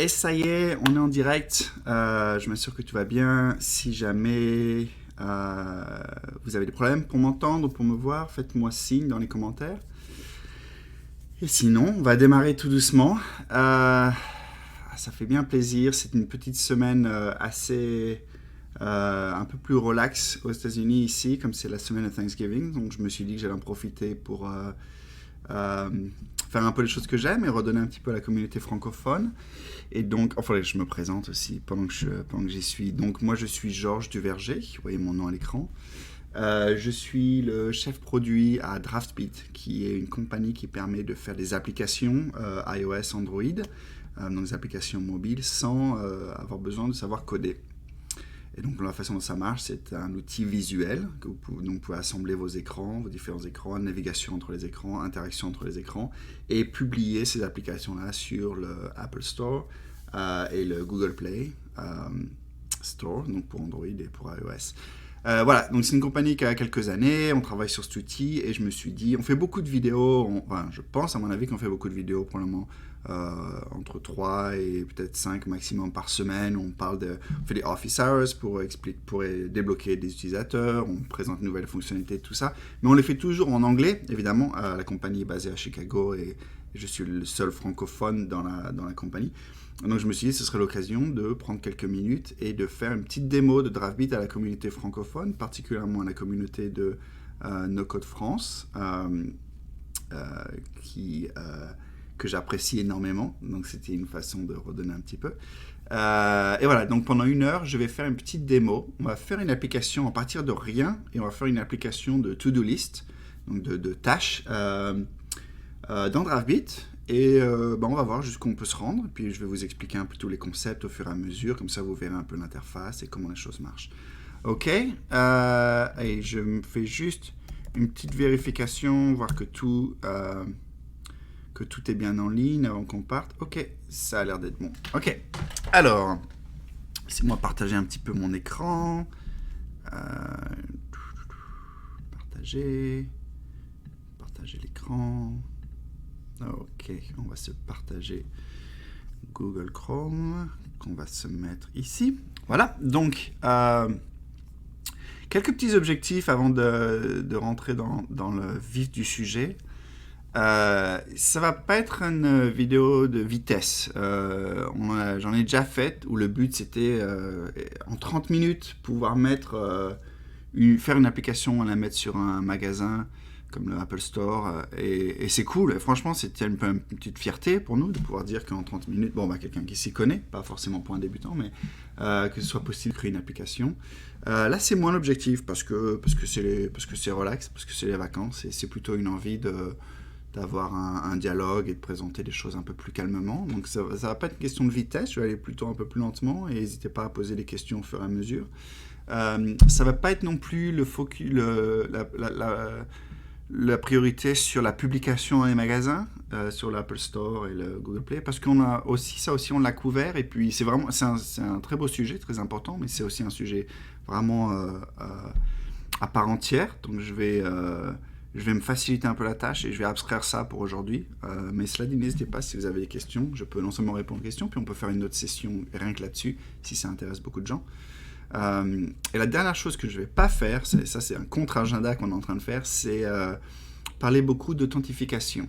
Et ça y est, on est en direct. Je m'assure que tout va bien. Si jamais vous avez des problèmes pour m'entendre, pour me voir, faites-moi signe dans les commentaires. Et sinon, on va démarrer tout doucement. Ça fait bien plaisir. C'est une petite semaine assez un peu plus relax aux États-Unis ici, comme c'est la semaine de Thanksgiving. Donc je me suis dit que j'allais en profiter pour faire un peu les choses que j'aime et redonner un petit peu à la communauté francophone. Et donc, enfin, je me présente aussi pendant que j'y suis. Donc, moi, je suis Georges Duverger, vous voyez mon nom à l'écran. Je suis le chef produit à Draftbeat, qui est une compagnie qui permet de faire des applications iOS, Android, donc des applications mobiles, sans avoir besoin de savoir coder. Et donc, la façon dont ça marche, c'est un outil visuel. Que vous pouvez assembler vos écrans, vos différents écrans, navigation entre les écrans, interaction entre les écrans, et publier ces applications-là sur le Apple Store et le Google Play Store, donc pour Android et pour iOS. Voilà, donc c'est une compagnie qui a quelques années, on travaille sur cet outil, et je me suis dit, on fait beaucoup de vidéos, je pense à mon avis qu'on fait beaucoup de vidéos pour le moment, entre 3 et peut-être 5 maximum par semaine. On fait des office hours pour débloquer des utilisateurs, on présente de nouvelles fonctionnalités, tout ça, mais on les fait toujours en anglais, évidemment. La compagnie est basée à Chicago et je suis le seul francophone dans la compagnie. Donc je me suis dit que ce serait l'occasion de prendre quelques minutes et de faire une petite démo de Draftbeat à la communauté francophone, particulièrement à la communauté de No Code France, que j'apprécie énormément. Donc c'était une façon de redonner un petit peu. Et voilà, donc pendant 1 heure, je vais faire une petite démo. On va faire une application à partir de rien, et on va faire une application de to-do list, donc de tâches, dans Draftbeat. Et on va voir jusqu'où on peut se rendre. Puis je vais vous expliquer un peu tous les concepts au fur et à mesure. Comme ça, vous verrez un peu l'interface et comment les choses marchent. OK. Et je me fais juste une petite vérification, voir que tout est bien en ligne avant qu'on parte. OK, ça a l'air d'être bon. OK. Alors, laissez-moi partager un petit peu mon écran. Partager l'écran. Ok, on va se partager Google Chrome, qu'on va se mettre ici. Voilà, donc quelques petits objectifs avant de rentrer dans le vif du sujet. Ça va pas être une vidéo de vitesse. J'en ai déjà fait où le but c'était en 30 minutes pouvoir faire une application, la mettre sur un magasin comme le Apple Store et c'est cool. Et franchement, c'était une petite fierté pour nous de pouvoir dire qu'en 30 minutes, quelqu'un qui s'y connaît, pas forcément pour un débutant, mais que ce soit possible de créer une application. Là, c'est moins l'objectif parce que c'est relax, parce que c'est les vacances et c'est plutôt une envie d'avoir un dialogue et de présenter des choses un peu plus calmement. Donc ça va pas être une question de vitesse, je vais aller plutôt un peu plus lentement et n'hésitez pas à poser des questions au fur et à mesure. Ça va pas être non plus le focus, la priorité sur la publication dans les magasins, sur l'Apple Store et le Google Play, parce qu'on a aussi, ça aussi on l'a couvert, et puis c'est un très beau sujet, très important, mais c'est aussi un sujet vraiment à part entière, donc je vais me faciliter un peu la tâche et je vais abstraire ça pour aujourd'hui. Mais cela dit, n'hésitez pas si vous avez des questions. Je peux non seulement répondre aux questions, puis on peut faire une autre session rien que là-dessus, si ça intéresse beaucoup de gens. Et la dernière chose que je ne vais pas faire, c'est un contre-agenda qu'on est en train de faire, c'est parler beaucoup d'authentification.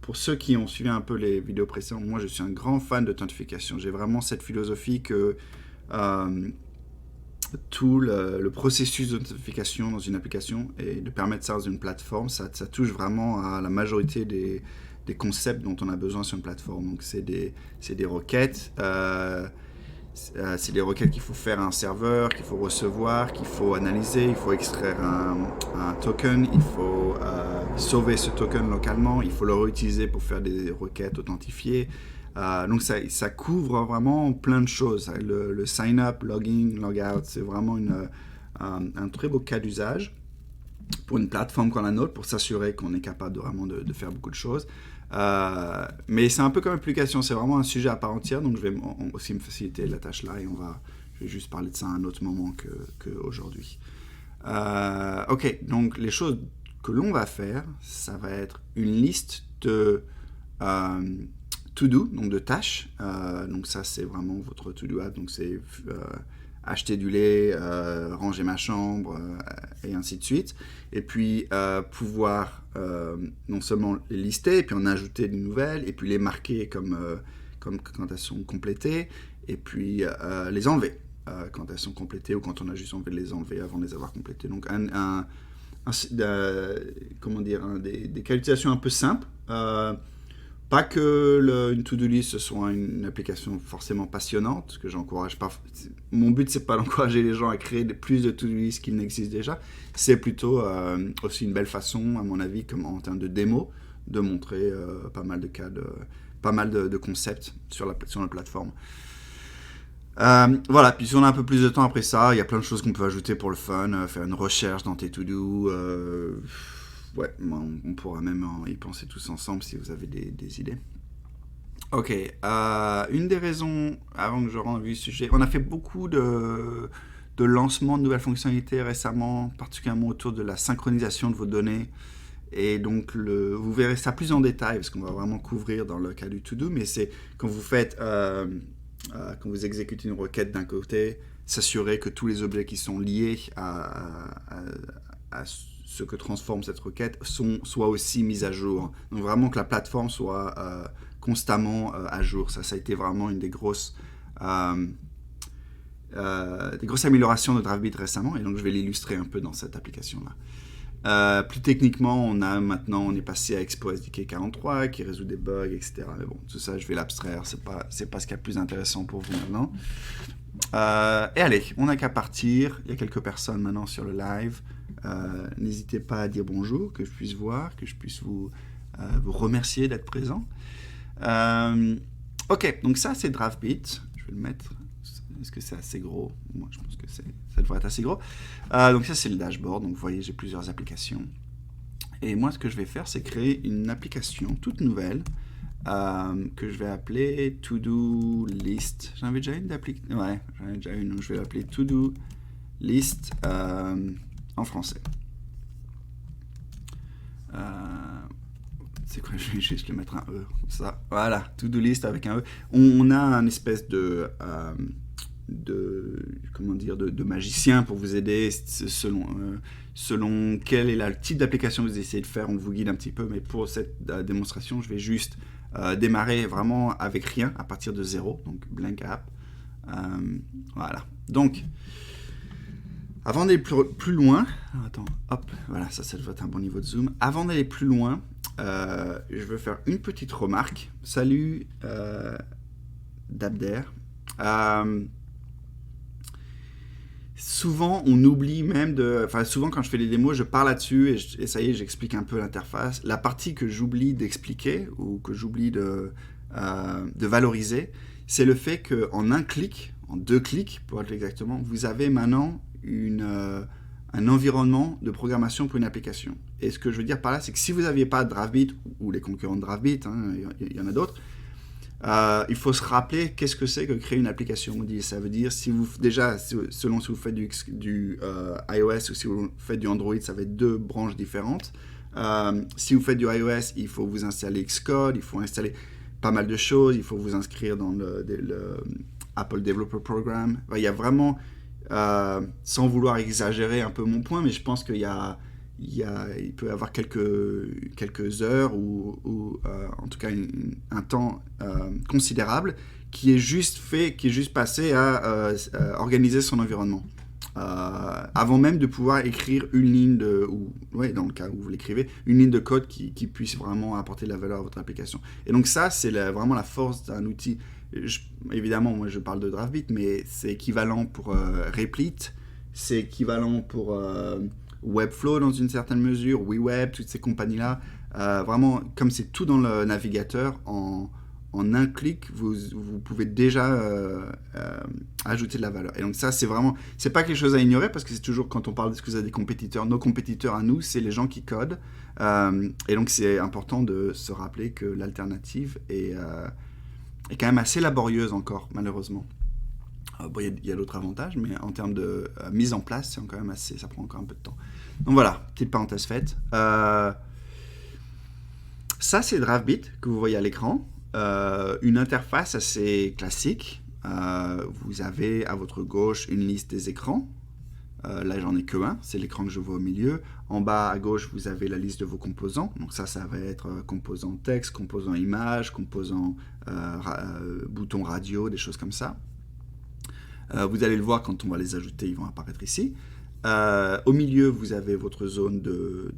Pour ceux qui ont suivi un peu les vidéos précédentes, moi je suis un grand fan d'authentification. J'ai vraiment cette philosophie que tout le processus d'authentification dans une application et de permettre ça dans une plateforme, ça touche vraiment à la majorité des concepts dont on a besoin sur une plateforme. Donc c'est des requêtes, c'est des requêtes qu'il faut faire à un serveur, qu'il faut recevoir, qu'il faut analyser, il faut extraire un token, il faut sauver ce token localement, il faut le réutiliser pour faire des requêtes authentifiées. Donc ça couvre vraiment plein de choses. Le sign-up, login, log-out, c'est vraiment un très beau cas d'usage pour une plateforme comme la nôtre, pour s'assurer qu'on est capable de faire beaucoup de choses. Mais c'est un peu comme l'application, c'est vraiment un sujet à part entière, donc je vais aussi me faciliter la tâche là et je vais juste parler de ça à un autre moment qu'aujourd'hui. Ok, donc les choses que l'on va faire, ça va être une liste de to-do, donc de tâches. Donc ça, c'est vraiment votre to-do app. Donc c'est acheter du lait, ranger ma chambre, et ainsi de suite. Et puis pouvoir non seulement les lister, et puis en ajouter de nouvelles, et puis les marquer comme quand elles sont complétées, et puis les enlever quand elles sont complétées, ou quand on a juste envie de les enlever avant de les avoir complétées. Donc des cas d'utilisation un peu simples. Pas que une to-do list soit une application forcément passionnante, que j'encourage pas. Mon but, c'est pas d'encourager les gens à créer plus de to-do list qu'il n'existe déjà. C'est plutôt aussi une belle façon, à mon avis, comme en termes de démo, de montrer pas mal de concepts sur la plateforme. Voilà, puis si on a un peu plus de temps après ça, il y a plein de choses qu'on peut ajouter pour le fun, faire une recherche dans tes to-do. Ouais, on pourra même y penser tous ensemble si vous avez des idées. Ok, une des raisons, avant que je rentre du sujet, on a fait beaucoup de lancements de nouvelles fonctionnalités récemment, particulièrement autour de la synchronisation de vos données. Et donc, vous verrez ça plus en détail, parce qu'on va vraiment couvrir dans le cas du to-do, mais c'est quand vous quand vous exécutez une requête d'un côté, s'assurer que tous les objets qui sont liés à ce que transforme cette requête soient aussi mis à jour. Donc vraiment que la plateforme soit constamment à jour. Ça a été vraiment une des grosses améliorations de DriveBit récemment, et donc je vais l'illustrer un peu dans cette application-là. Plus techniquement, on est passé à Expo SDK 43 qui résout des bugs, etc. Mais bon, tout ça, je vais l'abstraire, c'est pas ce qu'il y a de plus intéressant pour vous maintenant. Et allez, on n'a qu'à partir. Il y a quelques personnes maintenant sur le live. N'hésitez pas à dire bonjour, que je puisse voir, que je puisse vous remercier d'être présent. Ok, donc ça c'est DriveBit. Je vais le mettre. Est-ce que c'est assez gros? Moi je pense que ça devrait être assez gros. Donc ça c'est le dashboard. Donc vous voyez, j'ai plusieurs applications. Et moi ce que je vais faire, c'est créer une application toute nouvelle que je vais appeler To-Do List. J'en avais déjà une d'application. Ouais, j'en ai déjà une, donc je vais l'appeler To-Do List en français. C'est quoi? Je vais juste le mettre un E. Ça, voilà, To-Do List avec un E. On a un espèce de comment dire, de magicien pour vous aider selon quel est le type d'application que vous essayez de faire. On vous guide un petit peu, mais pour cette démonstration, je vais juste démarrer vraiment avec rien à partir de 0, donc blank app. Voilà. Donc, avant d'aller plus loin, attends, hop, voilà, ça doit être un bon niveau de zoom. Avant d'aller plus loin, je veux faire une petite remarque. Salut Dabder. Souvent, on oublie même de... Enfin, souvent, quand je fais les démos, je parle là-dessus et ça y est, j'explique un peu l'interface. La partie que j'oublie d'expliquer ou que j'oublie de valoriser, c'est le fait qu'en un clic, en 2 clics, pour être exactement, vous avez maintenant un environnement de programmation pour une application. Et ce que je veux dire par là, c'est que si vous n'aviez pas DraftBeat ou les concurrents de DraftBeat, il y en a d'autres, il faut se rappeler qu'est-ce que c'est que créer une application. Ça veut dire, selon si vous faites du iOS ou si vous faites du Android, ça va être 2 branches différentes. Si vous faites du iOS, il faut vous installer Xcode, il faut installer pas mal de choses, il faut vous inscrire dans le Apple Developer Program. Il y a vraiment, sans vouloir exagérer un peu mon point, mais je pense qu'il il peut y avoir quelques heures ou en tout cas un temps considérable qui est juste passé à organiser son environnement. Avant même de pouvoir écrire une ligne dans le cas où vous l'écrivez, une ligne de code qui puisse vraiment apporter de la valeur à votre application. Et donc ça, c'est vraiment la force d'un outil. Évidemment, moi je parle de DraftBeat, mais c'est équivalent pour Replete, c'est équivalent pour Webflow dans une certaine mesure, WeWeb, toutes ces compagnies-là. Vraiment, comme c'est tout dans le navigateur, en un clic, vous pouvez déjà ajouter de la valeur. Et donc ça, c'est pas quelque chose à ignorer, parce que c'est toujours, quand on parle d'excuser des compétiteurs, nos compétiteurs à nous, c'est les gens qui codent. Et donc c'est important de se rappeler que l'alternative est quand même assez laborieuse encore, malheureusement. Il y a d'autres avantages, mais en termes de mise en place, c'est quand même ça prend encore un peu de temps. Donc voilà, petite parenthèse faite. Ça, c'est DraftBeat que vous voyez à l'écran. Une interface assez classique. Vous avez à votre gauche une liste des écrans. Là, j'en ai que un, c'est l'écran que je vois au milieu. En bas à gauche, vous avez la liste de vos composants. Donc ça va être composant texte, composant image, composant bouton radio, des choses comme ça. Vous allez le voir quand on va les ajouter, ils vont apparaître ici. Au milieu, vous avez votre zone de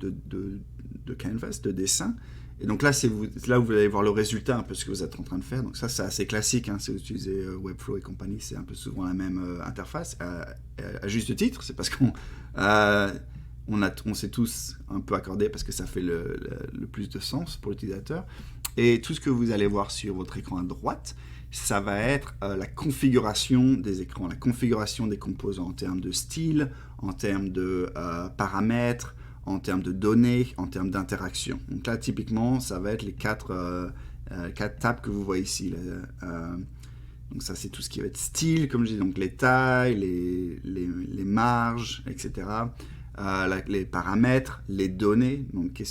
canvas, de dessin. Et donc là, c'est là où vous allez voir le résultat, un peu ce que vous êtes en train de faire. Donc ça, c'est assez classique. Si vous utilisez Webflow et compagnie, c'est un peu souvent la même interface. À juste titre, c'est parce qu'on s'est tous un peu accordé parce que ça fait le plus de sens pour l'utilisateur. Et tout ce que vous allez voir sur votre écran à droite, ça va être la configuration des écrans, la configuration des composants en termes de style, en termes de paramètres, en termes de données, en termes d'interaction. Donc là, typiquement, ça va être les 4 tables que vous voyez ici. Donc ça, c'est tout ce qui va être style, comme je dis, donc les tailles, les marges, etc. Les paramètres, les données, donc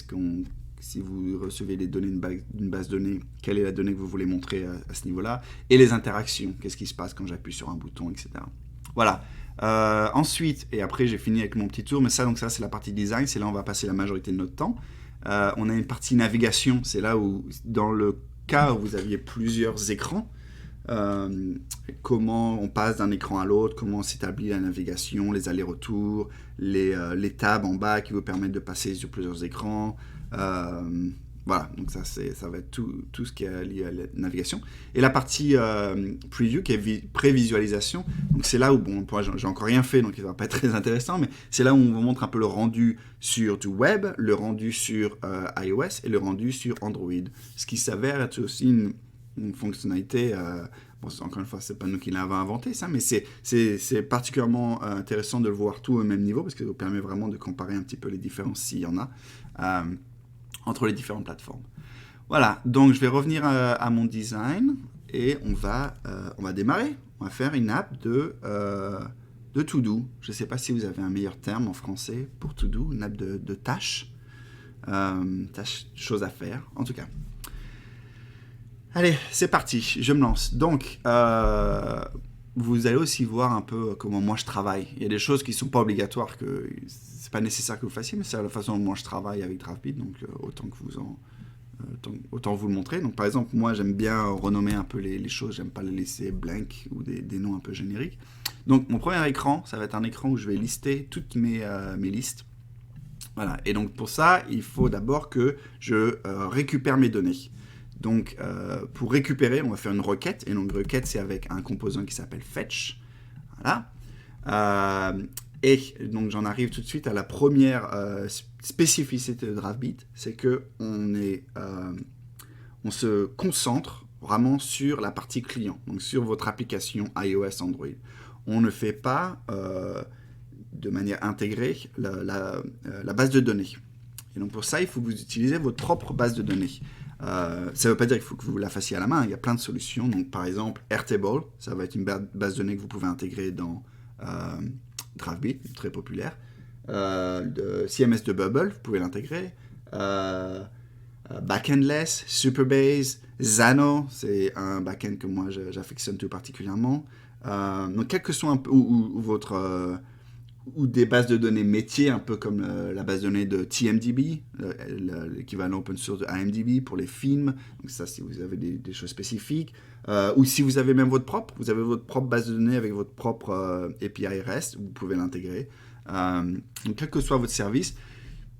si vous recevez des données d'une base de données, quelle est la donnée que vous voulez montrer à ce niveau-là, et les interactions, qu'est-ce qui se passe quand j'appuie sur un bouton, etc. Voilà. Ensuite, et après j'ai fini avec mon petit tour, mais ça c'est la partie design, c'est là où on va passer la majorité de notre temps. On a une partie navigation, c'est là où, dans le cas où vous aviez plusieurs écrans, comment on passe d'un écran à l'autre, comment s'établit la navigation, les allers-retours, les tabs en bas qui vous permettent de passer sur plusieurs écrans. Voilà, donc ça va être tout ce qui est lié à la navigation. Et la partie preview, qui est pré-visualisation, donc c'est là où, j'ai encore rien fait, donc il ne va pas être très intéressant, mais c'est là où on vous montre un peu le rendu sur du web, le rendu sur iOS et le rendu sur Android. Ce qui s'avère être aussi une fonctionnalité, encore une fois, c'est pas nous qui l'avons inventé, ça, mais c'est particulièrement intéressant de le voir tout au même niveau, parce que ça vous permet vraiment de comparer un petit peu les différences, s'il y en a, entre les différentes plateformes. Voilà, donc je vais revenir à mon design et on va démarrer. On va faire une app de to-do. Je ne sais pas si vous avez un meilleur terme en français pour to-do, une app de tâches, choses à faire, en tout cas. Allez, c'est parti, je me lance. Donc, vous allez aussi voir un peu comment moi je travaille. Il y a des choses qui ne sont pas obligatoires, que c'est pas nécessaire que vous fassiez, mais c'est la façon dont moi je travaille avec Draftbeat, donc autant vous le montrer. Donc par exemple, moi j'aime bien renommer un peu les choses, j'aime pas les laisser blank ou des noms un peu génériques. Donc mon premier écran, ça va être un écran où je vais lister toutes mes listes. Voilà, et donc pour ça, il faut d'abord que je récupère mes données. Donc pour récupérer, on va faire une requête, et donc requête c'est avec un composant qui s'appelle fetch. Voilà. Et donc j'en arrive tout de suite à la première spécificité de Draftbeat, c'est que on se concentre vraiment sur la partie client, donc sur votre application iOS, Android. On ne fait pas de manière intégrée la base de données. Et donc pour ça, il faut que vous utilisez votre propre base de données. Ça ne veut pas dire qu'il faut que vous la fassiez à la main, il y a plein de solutions. Donc par exemple, Airtable, ça va être une base de données que vous pouvez intégrer dans Draftbeat, très populaire. CMS de Bubble, vous pouvez l'intégrer. Backendless, Supabase, Xano, c'est un backend que moi j'affectionne tout particulièrement. Donc quel que soit un peu, ou votre ou des bases de données métiers, un peu comme la base de données de TMDB, l'équivalent open source de IMDb pour les films. Donc ça, si vous avez des choses spécifiques. Ou si vous avez même votre propre base de données avec votre propre API REST, vous pouvez l'intégrer. Donc quel que soit votre service,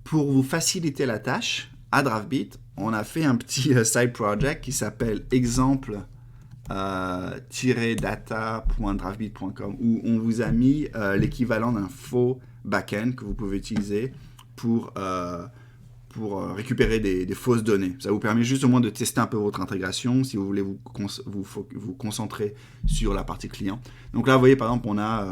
pour vous faciliter la tâche, à Draftbeat, on a fait un petit side project qui s'appelle exemple-data.draftbeat.com où on vous a mis l'équivalent d'un faux backend que vous pouvez utiliser pour récupérer des fausses données. Ça vous permet juste au moins de tester un peu votre intégration si vous voulez vous concentrer sur la partie client. Donc là, vous voyez, par exemple, on a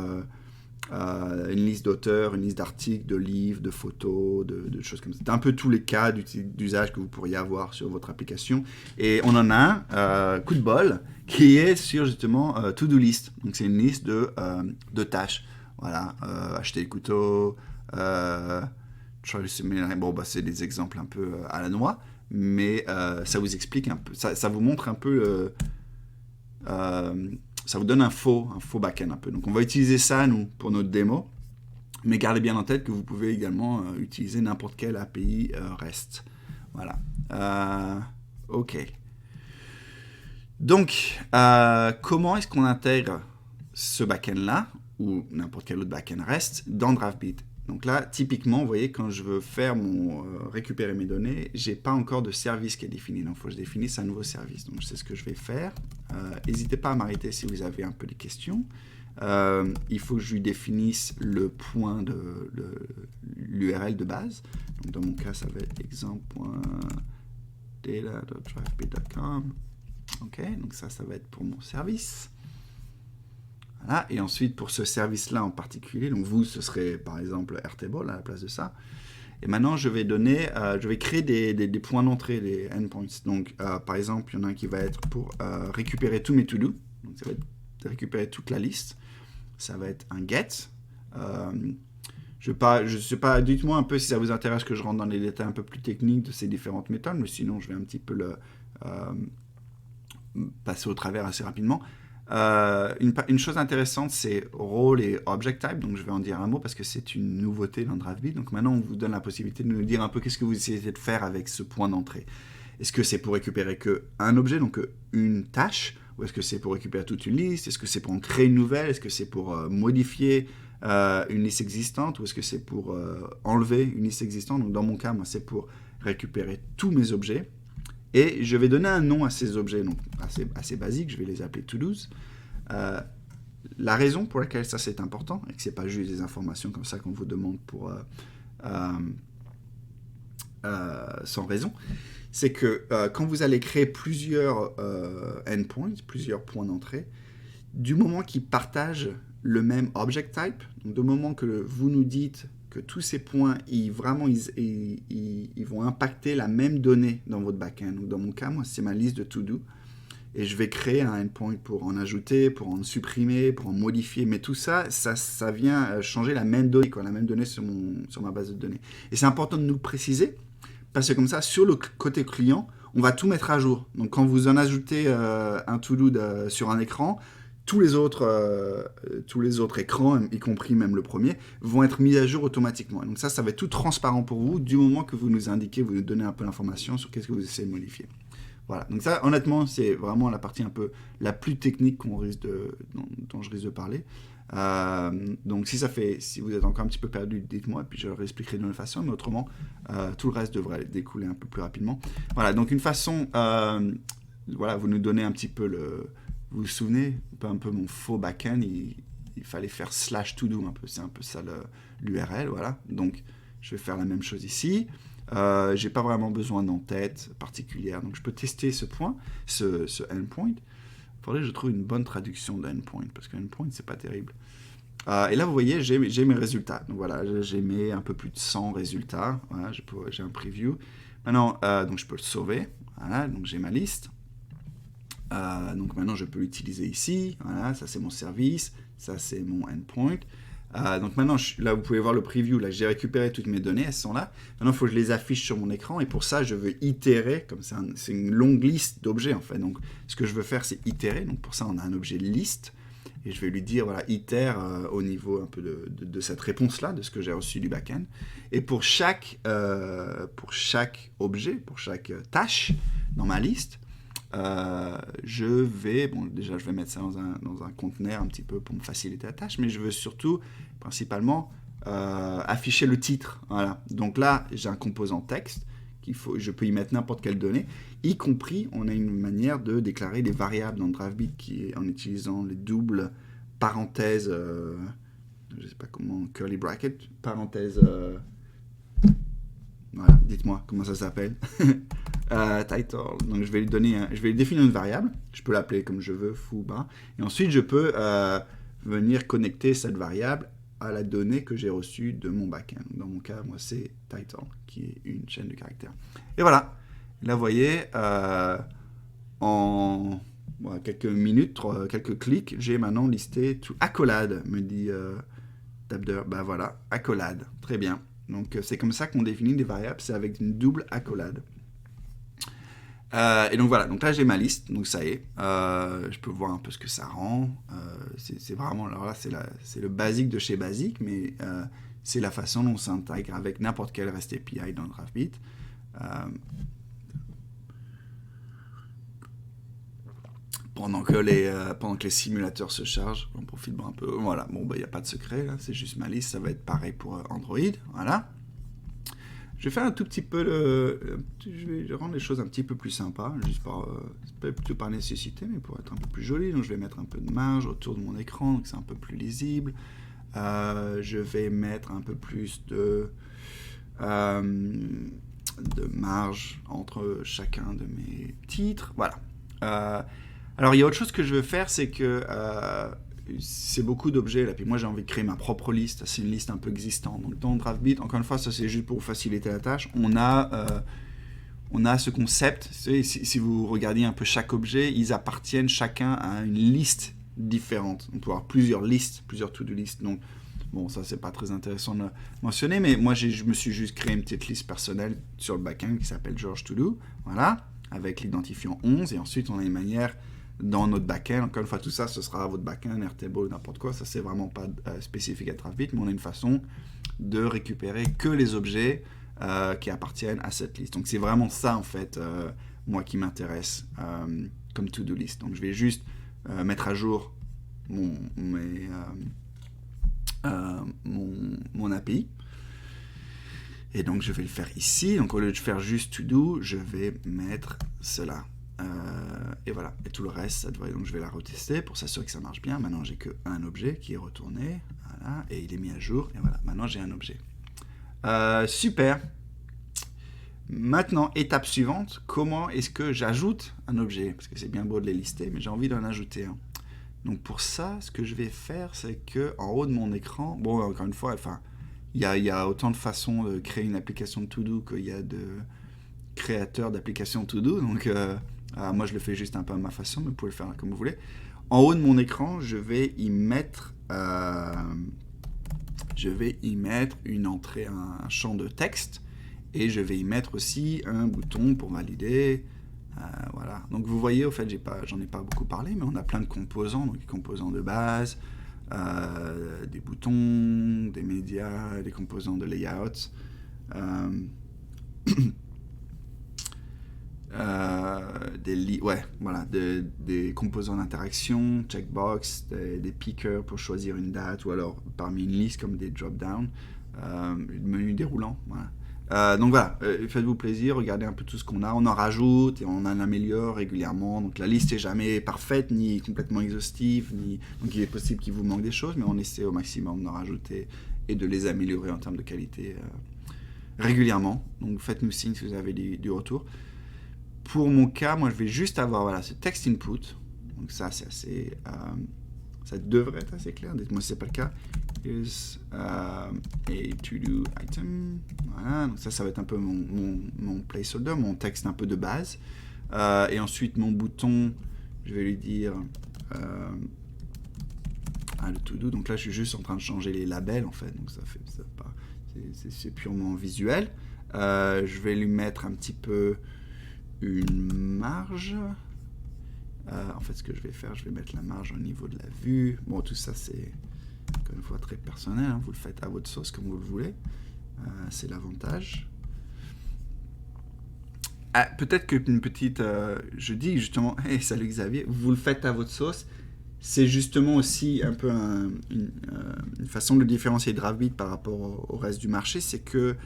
une liste d'auteurs, une liste d'articles, de livres, de photos, de choses comme ça. C'est un peu tous les cas d'usage que vous pourriez avoir sur votre application. Et on en a un, coup de bol, qui est sur justement To-Do List. Donc c'est une liste de tâches. Voilà, acheter le couteau, bon, c'est des exemples un peu à la noix, mais ça vous explique un peu, ça vous montre un peu ça vous donne un faux backend un peu. Donc on va utiliser ça, nous, pour notre démo. Mais gardez bien en tête que vous pouvez également utiliser n'importe quelle API REST. Voilà. OK. Donc, comment est-ce qu'on intègre ce backend-là, ou n'importe quel autre backend REST, dans Draftbeat? Donc là, typiquement, vous voyez, quand je veux faire récupérer mes données, j'ai pas encore de service qui est défini. Donc, il faut que je définisse un nouveau service. Donc, c'est ce que je vais faire. N'hésitez pas à m'arrêter si vous avez un peu des questions. Il faut que je lui définisse le point de l'URL de base. Donc, dans mon cas, ça va être exemple.data.draftbeat.com. OK, donc ça va être pour mon service. Voilà. Et ensuite, pour ce service-là en particulier, donc vous, ce serait par exemple Airtable à la place de ça. Et maintenant, je vais créer des points d'entrée, des endpoints. Donc, par exemple, il y en a un qui va être pour récupérer tous mes to-do. Donc, ça va être de récupérer toute la liste. Ça va être un get. Je sais pas, dites-moi un peu si ça vous intéresse que je rentre dans les détails un peu plus techniques de ces différentes méthodes, mais sinon, je vais un petit peu passer au travers assez rapidement. Une chose intéressante, c'est role et object type. Donc je vais en dire un mot parce que c'est une nouveauté dans Draftbeat. Donc maintenant, on vous donne la possibilité de nous dire un peu qu'est-ce que vous essayez de faire avec ce point d'entrée. Est-ce que c'est pour récupérer qu'un objet, donc une tâche, ou est-ce que c'est pour récupérer toute une liste? Est-ce que c'est pour en créer une nouvelle? Est-ce que c'est pour modifier une liste existante, ou est-ce que c'est pour enlever une liste existante? Donc dans mon cas, moi, c'est pour récupérer tous mes objets. Et je vais donner un nom à ces objets, donc assez basique, je vais les appeler to-dos. La raison pour laquelle ça c'est important, et que ce n'est pas juste des informations comme ça qu'on vous demande sans raison, c'est que quand vous allez créer plusieurs endpoints, plusieurs points d'entrée, du moment qu'ils partagent le même object type, donc du moment que vous nous dites que tous ces points, ils vont impacter la même donnée dans votre backend. Donc, dans mon cas, moi, c'est ma liste de to-do. Et je vais créer un endpoint pour en ajouter, pour en supprimer, pour en modifier. Mais tout ça, ça vient changer la même donnée, la même donnée sur ma base de données. Et c'est important de nous le préciser, parce que comme ça, sur le côté client, on va tout mettre à jour. Donc quand vous en ajoutez un to-do sur un écran, tous les autres écrans, y compris même le premier, vont être mis à jour automatiquement. Et donc ça va être tout transparent pour vous, du moment que vous nous indiquez, vous nous donnez un peu d'informations sur qu'est-ce que vous essayez de modifier. Voilà, donc ça, honnêtement, c'est vraiment la partie un peu la plus technique dont je risque de parler. Donc si vous êtes encore un petit peu perdu, dites-moi, et puis je leur expliquerai d'une autre façon, mais autrement, tout le reste devrait découler un peu plus rapidement. Voilà, donc une façon, vous nous donnez un petit peu vous vous souvenez, un peu mon faux backend, il fallait faire /todo un peu, c'est un peu ça l'URL, voilà. Donc, je vais faire la même chose ici. J'ai pas vraiment besoin d'entête particulière, donc je peux tester ce point, ce endpoint. Il faudrait que je trouve une bonne traduction d'endpoint, parce que endpoint, c'est pas terrible. Et là, vous voyez, j'ai mes résultats. Donc voilà, j'ai mes un peu plus de 100 résultats. Voilà, j'ai un preview. Maintenant, donc je peux le sauver. Voilà, donc j'ai ma liste. Donc maintenant, je peux l'utiliser ici. Voilà, ça c'est mon service. Ça c'est mon endpoint. Donc maintenant, là vous pouvez voir le preview, là j'ai récupéré toutes mes données, elles sont là. Maintenant il faut que je les affiche sur mon écran et pour ça je veux itérer, comme c'est une longue liste d'objets en fait. Donc ce que je veux faire c'est itérer, donc pour ça on a un objet liste et je vais lui dire voilà, itère au niveau un peu de cette réponse-là, de ce que j'ai reçu du backend. Et pour chaque objet, pour chaque tâche dans ma liste, je vais mettre ça dans un conteneur un petit peu pour me faciliter la tâche, mais je veux surtout, principalement, afficher le titre. Voilà. Donc là, j'ai un composant texte, je peux y mettre n'importe quelle donnée, y compris, on a une manière de déclarer des variables dans DriveBeat en utilisant les doubles parenthèses, je ne sais pas comment, curly bracket, parenthèse... Voilà, dites-moi comment ça s'appelle. Title. Donc je vais lui définir une variable. Je peux l'appeler comme je veux, foo, bas. Et ensuite je peux venir connecter cette variable à la donnée que j'ai reçue de mon backend. Dans mon cas, moi c'est title, qui est une chaîne de caractères. Et voilà. Là, vous voyez, en quelques minutes, quelques clics, j'ai maintenant listé tout. Accolade, me dit Tabder. Ben voilà, accolade. Très bien. Donc c'est comme ça qu'on définit des variables, c'est avec une double accolade. Et donc voilà, donc là j'ai ma liste, donc ça y est, je peux voir un peu ce que ça rend. C'est vraiment, alors là c'est le basique de chez basique, mais c'est la façon dont on s'intègre avec n'importe quel REST API dans DriveBeat. Pendant que les simulateurs se chargent, on profite un peu. Voilà, bon, il n'y a pas de secret, là, c'est juste ma liste, ça va être pareil pour Android. Voilà. Je vais faire un tout petit peu je vais rendre les choses un petit peu plus sympas, juste plutôt par nécessité, mais pour être un peu plus joli. Donc je vais mettre un peu de marge autour de mon écran, donc c'est un peu plus lisible. Je vais mettre un peu plus de marge entre chacun de mes titres. Voilà. Alors, il y a autre chose que je veux faire, c'est que c'est beaucoup d'objets, là, puis moi j'ai envie de créer ma propre liste, c'est une liste un peu existante. Donc dans DriveBeat, encore une fois, ça c'est juste pour vous faciliter la tâche, on a ce concept, si vous regardez un peu chaque objet, ils appartiennent chacun à une liste différente. On peut avoir plusieurs listes, plusieurs to-do listes, donc bon, ça c'est pas très intéressant de mentionner, mais moi je me suis juste créé une petite liste personnelle sur le backend qui s'appelle George To Do, voilà, avec l'identifiant 11, et ensuite on a une manière dans notre backend, encore une fois tout ça ce sera votre backend, Airtable, n'importe quoi, ça c'est vraiment pas spécifique à DriveBeat, mais on a une façon de récupérer que les objets qui appartiennent à cette liste. Donc c'est vraiment ça en fait, moi qui m'intéresse comme to-do list. Donc je vais juste mettre à jour mon API. Et donc je vais le faire ici. Donc au lieu de faire juste to do, je vais mettre cela. Et voilà. Et tout le reste, ça devrait. Donc je vais la retester pour s'assurer que ça marche bien. Maintenant j'ai qu'un objet qui est retourné. Voilà. Et il est mis à jour. Et voilà. Maintenant j'ai un objet. Super. Maintenant, étape suivante, comment est-ce que j'ajoute un objet? Parce que c'est bien beau de les lister, mais j'ai envie d'en ajouter un. Donc pour ça, ce que je vais faire, c'est que en haut de mon écran, bon, encore une fois, enfin, il y a autant de façons de créer une application de To-Do qu'il y a de créateurs d'applications To-Do. Donc, moi, je le fais juste un peu à ma façon, mais vous pouvez le faire comme vous voulez. En haut de mon écran, je vais y mettre une entrée, un champ de texte, et je vais y mettre aussi un bouton pour valider. Voilà. Donc vous voyez, au fait, j'en ai pas beaucoup parlé, mais on a plein de composants, donc des composants de base, des boutons, des médias, des composants de layout. Des composants d'interaction, checkbox, des pickers pour choisir une date, ou alors parmi une liste comme des drop-down, menu déroulant. Voilà. Donc voilà, faites-vous plaisir, regardez un peu tout ce qu'on a, on en rajoute et on en améliore régulièrement. Donc la liste n'est jamais parfaite ni complètement exhaustive, donc il est possible qu'il vous manque des choses, mais on essaie au maximum d'en rajouter et de les améliorer en termes de qualité régulièrement. Donc faites-nous signe si vous avez du retour. Pour mon cas, moi je vais juste avoir ce text input. Donc ça c'est assez... ça devrait être assez clair. Dites-moi si ce n'est pas le cas. Is a to-do item. Voilà, donc ça va être un peu mon placeholder, mon texte un peu de base. Et ensuite mon bouton, je vais lui dire le to-do. Donc là je suis juste en train de changer les labels en fait. Donc c'est purement visuel. Je vais lui mettre un petit peu une marge. En fait, ce que je vais faire, je vais mettre la marge au niveau de la vue. Bon, tout ça, c'est encore une fois très personnel. Vous le faites à votre sauce comme vous le voulez. C'est l'avantage. Peut-être qu'une petite... je dis justement, hey, salut Xavier, vous le faites à votre sauce. C'est justement aussi un peu une façon de différencier Draftbeat par rapport au reste du marché. C'est que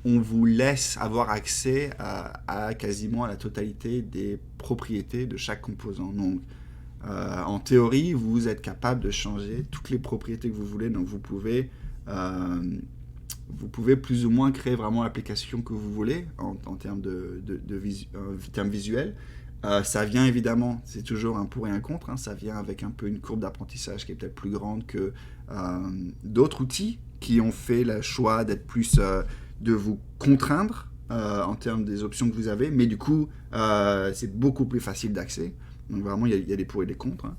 on vous laisse avoir accès à quasiment à la totalité des propriétés de chaque composant. Donc, en théorie, vous êtes capable de changer toutes les propriétés que vous voulez. Donc, vous pouvez plus ou moins créer vraiment l'application que vous voulez en termes termes visuels. Ça vient évidemment, c'est toujours un pour et un contre. Ça vient avec un peu une courbe d'apprentissage qui est peut-être plus grande que d'autres outils qui ont fait le choix d'être plus... de vous contraindre en termes des options que vous avez, mais du coup, c'est beaucoup plus facile d'accès. Donc vraiment, il y a des pour et des contre.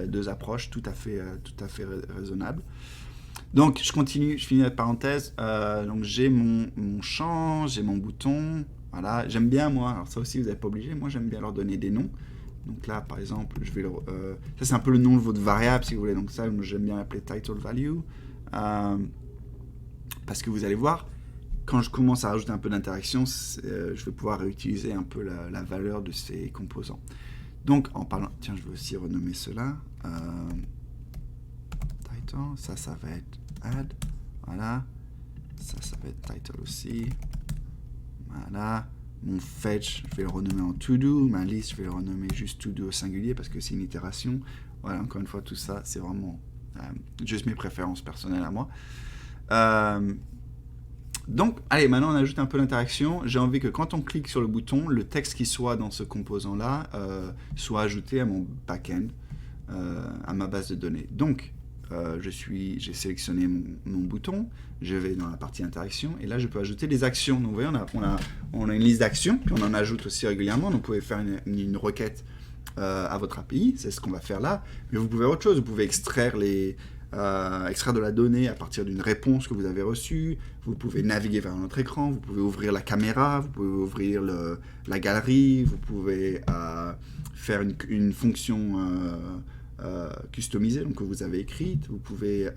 Deux approches tout à fait raisonnables. Donc, je continue, je finis la parenthèse. Donc, j'ai mon champ, j'ai mon bouton. Voilà, j'aime bien, moi, alors ça aussi, vous n'êtes pas obligé, moi, j'aime bien leur donner des noms. Donc là, par exemple, ça, c'est un peu le nom de votre variable, si vous voulez. Donc ça, j'aime bien l'appeler title value. Parce que vous allez voir, quand je commence à rajouter un peu d'interaction, je vais pouvoir réutiliser un peu la valeur de ces composants. Donc, en parlant... Tiens, je vais aussi renommer cela. Title, ça va être add. Voilà. Ça va être title aussi. Voilà. Mon fetch, je vais le renommer en to-do. Ma liste, je vais le renommer juste to-do au singulier parce que c'est une itération. Voilà, encore une fois, tout ça, c'est vraiment juste mes préférences personnelles à moi. Donc, allez, maintenant on ajoute un peu d'interaction. J'ai envie que quand on clique sur le bouton, le texte qui soit dans ce composant-là soit ajouté à mon back-end, à ma base de données. Donc, j'ai sélectionné mon bouton, je vais dans la partie interaction, et là je peux ajouter des actions. Donc, vous voyez, on a une liste d'actions, puis on en ajoute aussi régulièrement. Donc, vous pouvez faire une requête à votre API, c'est ce qu'on va faire là. Mais vous pouvez faire autre chose, vous pouvez extraire de la donnée à partir d'une réponse que vous avez reçue, vous pouvez naviguer vers notre écran, vous pouvez ouvrir la caméra, vous pouvez ouvrir la galerie, vous pouvez faire une fonction customisée donc, que vous avez écrite, vous pouvez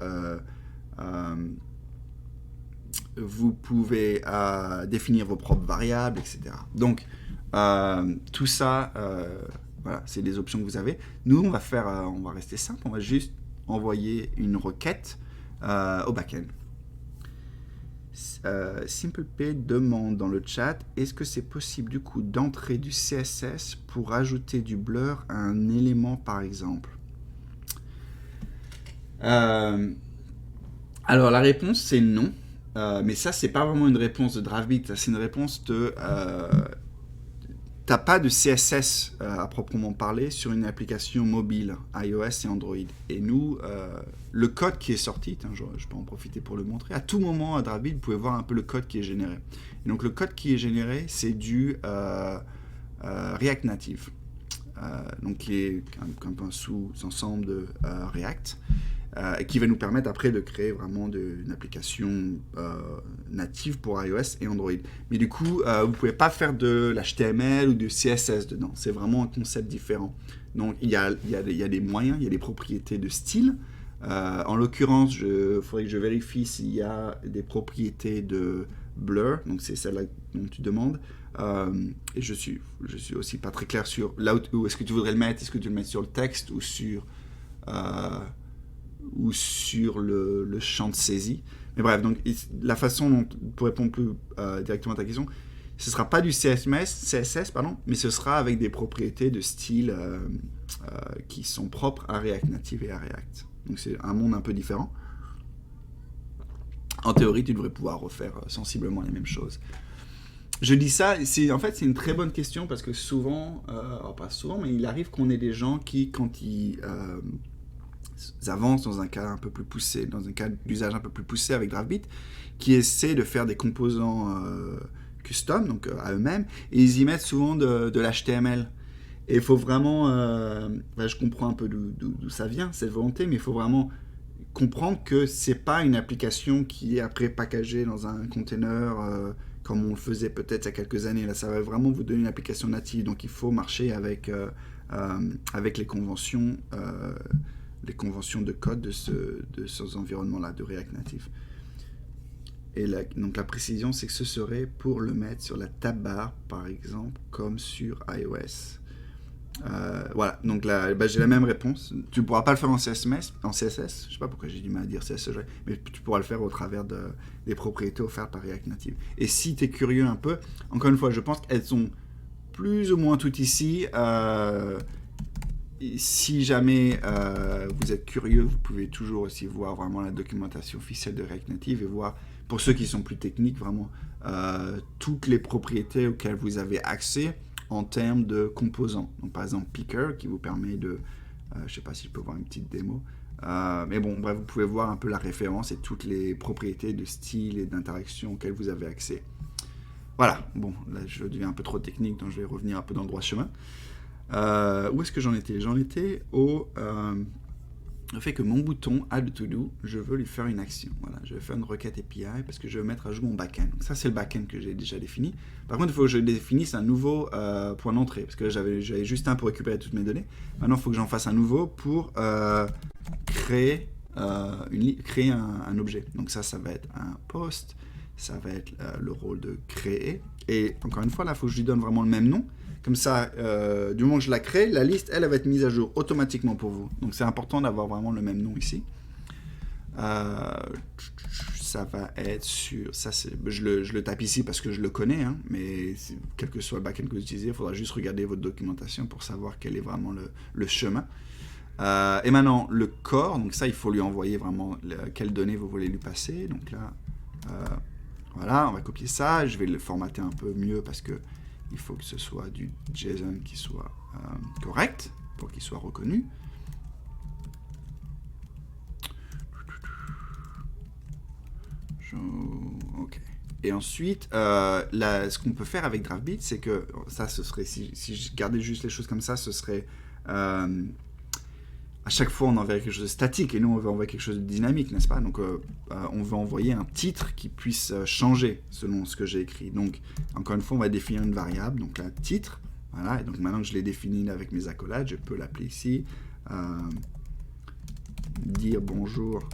définir vos propres variables, etc. Donc, tout ça, voilà, c'est des options que vous avez. Nous, on va rester simple, on va juste envoyer une requête au backend. SimpleP demande dans le chat, est-ce que c'est possible du coup d'entrer du CSS pour ajouter du blur à un élément par exemple? Alors la réponse c'est non, mais ça c'est pas vraiment une réponse de Draftbeat, c'est une réponse t'as pas de CSS à proprement parler sur une application mobile, iOS et Android. Et nous, le code qui est sorti, je peux en profiter pour le montrer, à tout moment à Drafbeat, vous pouvez voir un peu le code qui est généré. Et donc le code qui est généré, c'est du React Native, donc qui est un sous-ensemble de React, qui va nous permettre après de créer vraiment une application native pour iOS et Android. Mais du coup, vous ne pouvez pas faire de l'HTML ou du CSS dedans. C'est vraiment un concept différent. Donc, il y a des moyens, il y a des propriétés de style. En l'occurrence, il faudrait que je vérifie s'il y a des propriétés de blur. Donc, c'est celle-là dont tu demandes. Et je suis aussi pas très clair sur là où est-ce que tu voudrais le mettre. Est-ce que tu le mets sur le texte ou sur le champ de saisie. Mais bref, donc la façon dont, pour répondre plus directement à ta question, ce ne sera pas du CSS, mais ce sera avec des propriétés de style qui sont propres à React Native et à React. Donc c'est un monde un peu différent. En théorie, tu devrais pouvoir refaire sensiblement les mêmes choses. Je dis ça, c'est une très bonne question parce que souvent, pas souvent, mais il arrive qu'on ait des gens qui, quand ils avancent dans un cas un peu plus poussé, dans un cas d'usage un peu plus poussé avec Drafbeat, qui essaient de faire des composants custom, donc à eux-mêmes, et ils y mettent souvent de l'HTML. Et il faut vraiment, je comprends un peu d'où ça vient, cette volonté, mais il faut vraiment comprendre que c'est pas une application qui est après packagée dans un container comme on le faisait peut-être il y a quelques années. Là, ça va vraiment vous donner une application native, donc il faut marcher avec les conventions de code de ces environnements-là, de React Native. Et donc la précision, c'est que ce serait pour le mettre sur la tab bar, par exemple, comme sur iOS. Voilà, donc là, j'ai la même réponse. Tu ne pourras pas le faire en CSS, je ne sais pas pourquoi j'ai du mal à dire CSS, mais tu pourras le faire au travers des propriétés offertes par React Native. Et si tu es curieux un peu, encore une fois, je pense qu'elles sont plus ou moins toutes ici. Si jamais vous êtes curieux, vous pouvez toujours aussi voir vraiment la documentation officielle de React Native et voir, pour ceux qui sont plus techniques, vraiment toutes les propriétés auxquelles vous avez accès en termes de composants. Donc, par exemple, Picker, qui vous permet de... je ne sais pas si je peux voir une petite démo. Mais bon, bref, vous pouvez voir un peu la référence et toutes les propriétés de style et d'interaction auxquelles vous avez accès. Voilà, bon, là, je deviens un peu trop technique, donc je vais revenir un peu dans le droit chemin. Où est-ce que j'en étais ? J'en étais au fait que mon bouton Add to Do, je veux lui faire une action. Voilà, je vais faire une requête API parce que je veux mettre à jour mon backend. Donc ça, c'est le backend que j'ai déjà défini. Par contre, il faut que je définisse un nouveau point d'entrée parce que là, j'avais juste un pour récupérer toutes mes données. Maintenant, il faut que j'en fasse un nouveau pour créer un objet. Donc ça va être un post, ça va être le rôle de créer. Et encore une fois, là, il faut que je lui donne vraiment le même nom. Comme ça, du moment que je la crée, la liste, elle va être mise à jour automatiquement pour vous. Donc, c'est important d'avoir vraiment le même nom ici. Ça va être sur... Ça, je le tape ici parce que je le connais, hein, mais quel que soit le backend que vous utilisez, il faudra juste regarder votre documentation pour savoir quel est vraiment le chemin. Et maintenant, le core, donc ça, il faut lui envoyer vraiment quelles données vous voulez lui passer. Donc là, voilà, on va copier ça. Je vais le formater un peu mieux parce que il faut que ce soit du JSON qui soit correct pour qu'il soit reconnu. Ok. Et ensuite, ce qu'on peut faire avec Drafbeat, c'est que ça, ce serait si je gardais juste les choses comme ça, ce serait à chaque fois on enverrait quelque chose de statique et nous on veut envoyer quelque chose de dynamique, n'est-ce pas ? Donc on veut envoyer un titre qui puisse changer selon ce que j'ai écrit. Donc encore une fois on va définir une variable, donc là titre, voilà, et donc maintenant que je l'ai défini avec mes accolades, je peux l'appeler ici, dire bonjour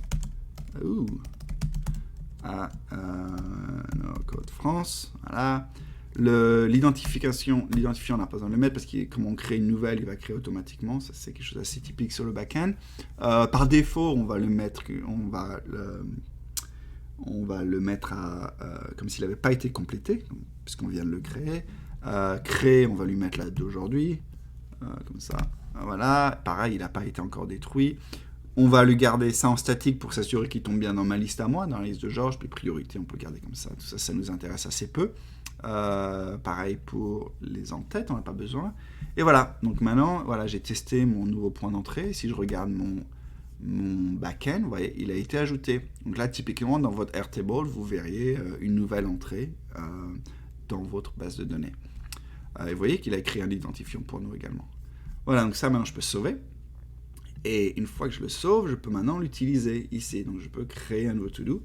à No Code France, voilà. L'identifiant, on n'a pas besoin de le mettre parce que comme on crée une nouvelle, il va créer automatiquement. Ça, c'est quelque chose d'assez typique sur le back-end. Par défaut, on va le mettre comme s'il n'avait pas été complété, puisqu'on vient de le créer. Créer, on va lui mettre la d'aujourd'hui, comme ça. Voilà. Pareil, il n'a pas été encore détruit. On va lui garder ça en statique pour s'assurer qu'il tombe bien dans ma liste à moi, dans la liste de Georges. Puis priorité, on peut le garder comme ça. Tout ça, ça nous intéresse assez peu. Pareil pour les en-tête, on n'a pas besoin. Et voilà, donc maintenant, voilà, j'ai testé mon nouveau point d'entrée. Si je regarde mon backend, vous voyez, il a été ajouté. Donc là, typiquement, dans votre Airtable, vous verriez une nouvelle entrée dans votre base de données. Et vous voyez qu'il a créé un identifiant pour nous également. Voilà, donc ça, maintenant, je peux sauver. Et une fois que je le sauve, je peux maintenant l'utiliser ici. Donc, je peux créer un nouveau to-do.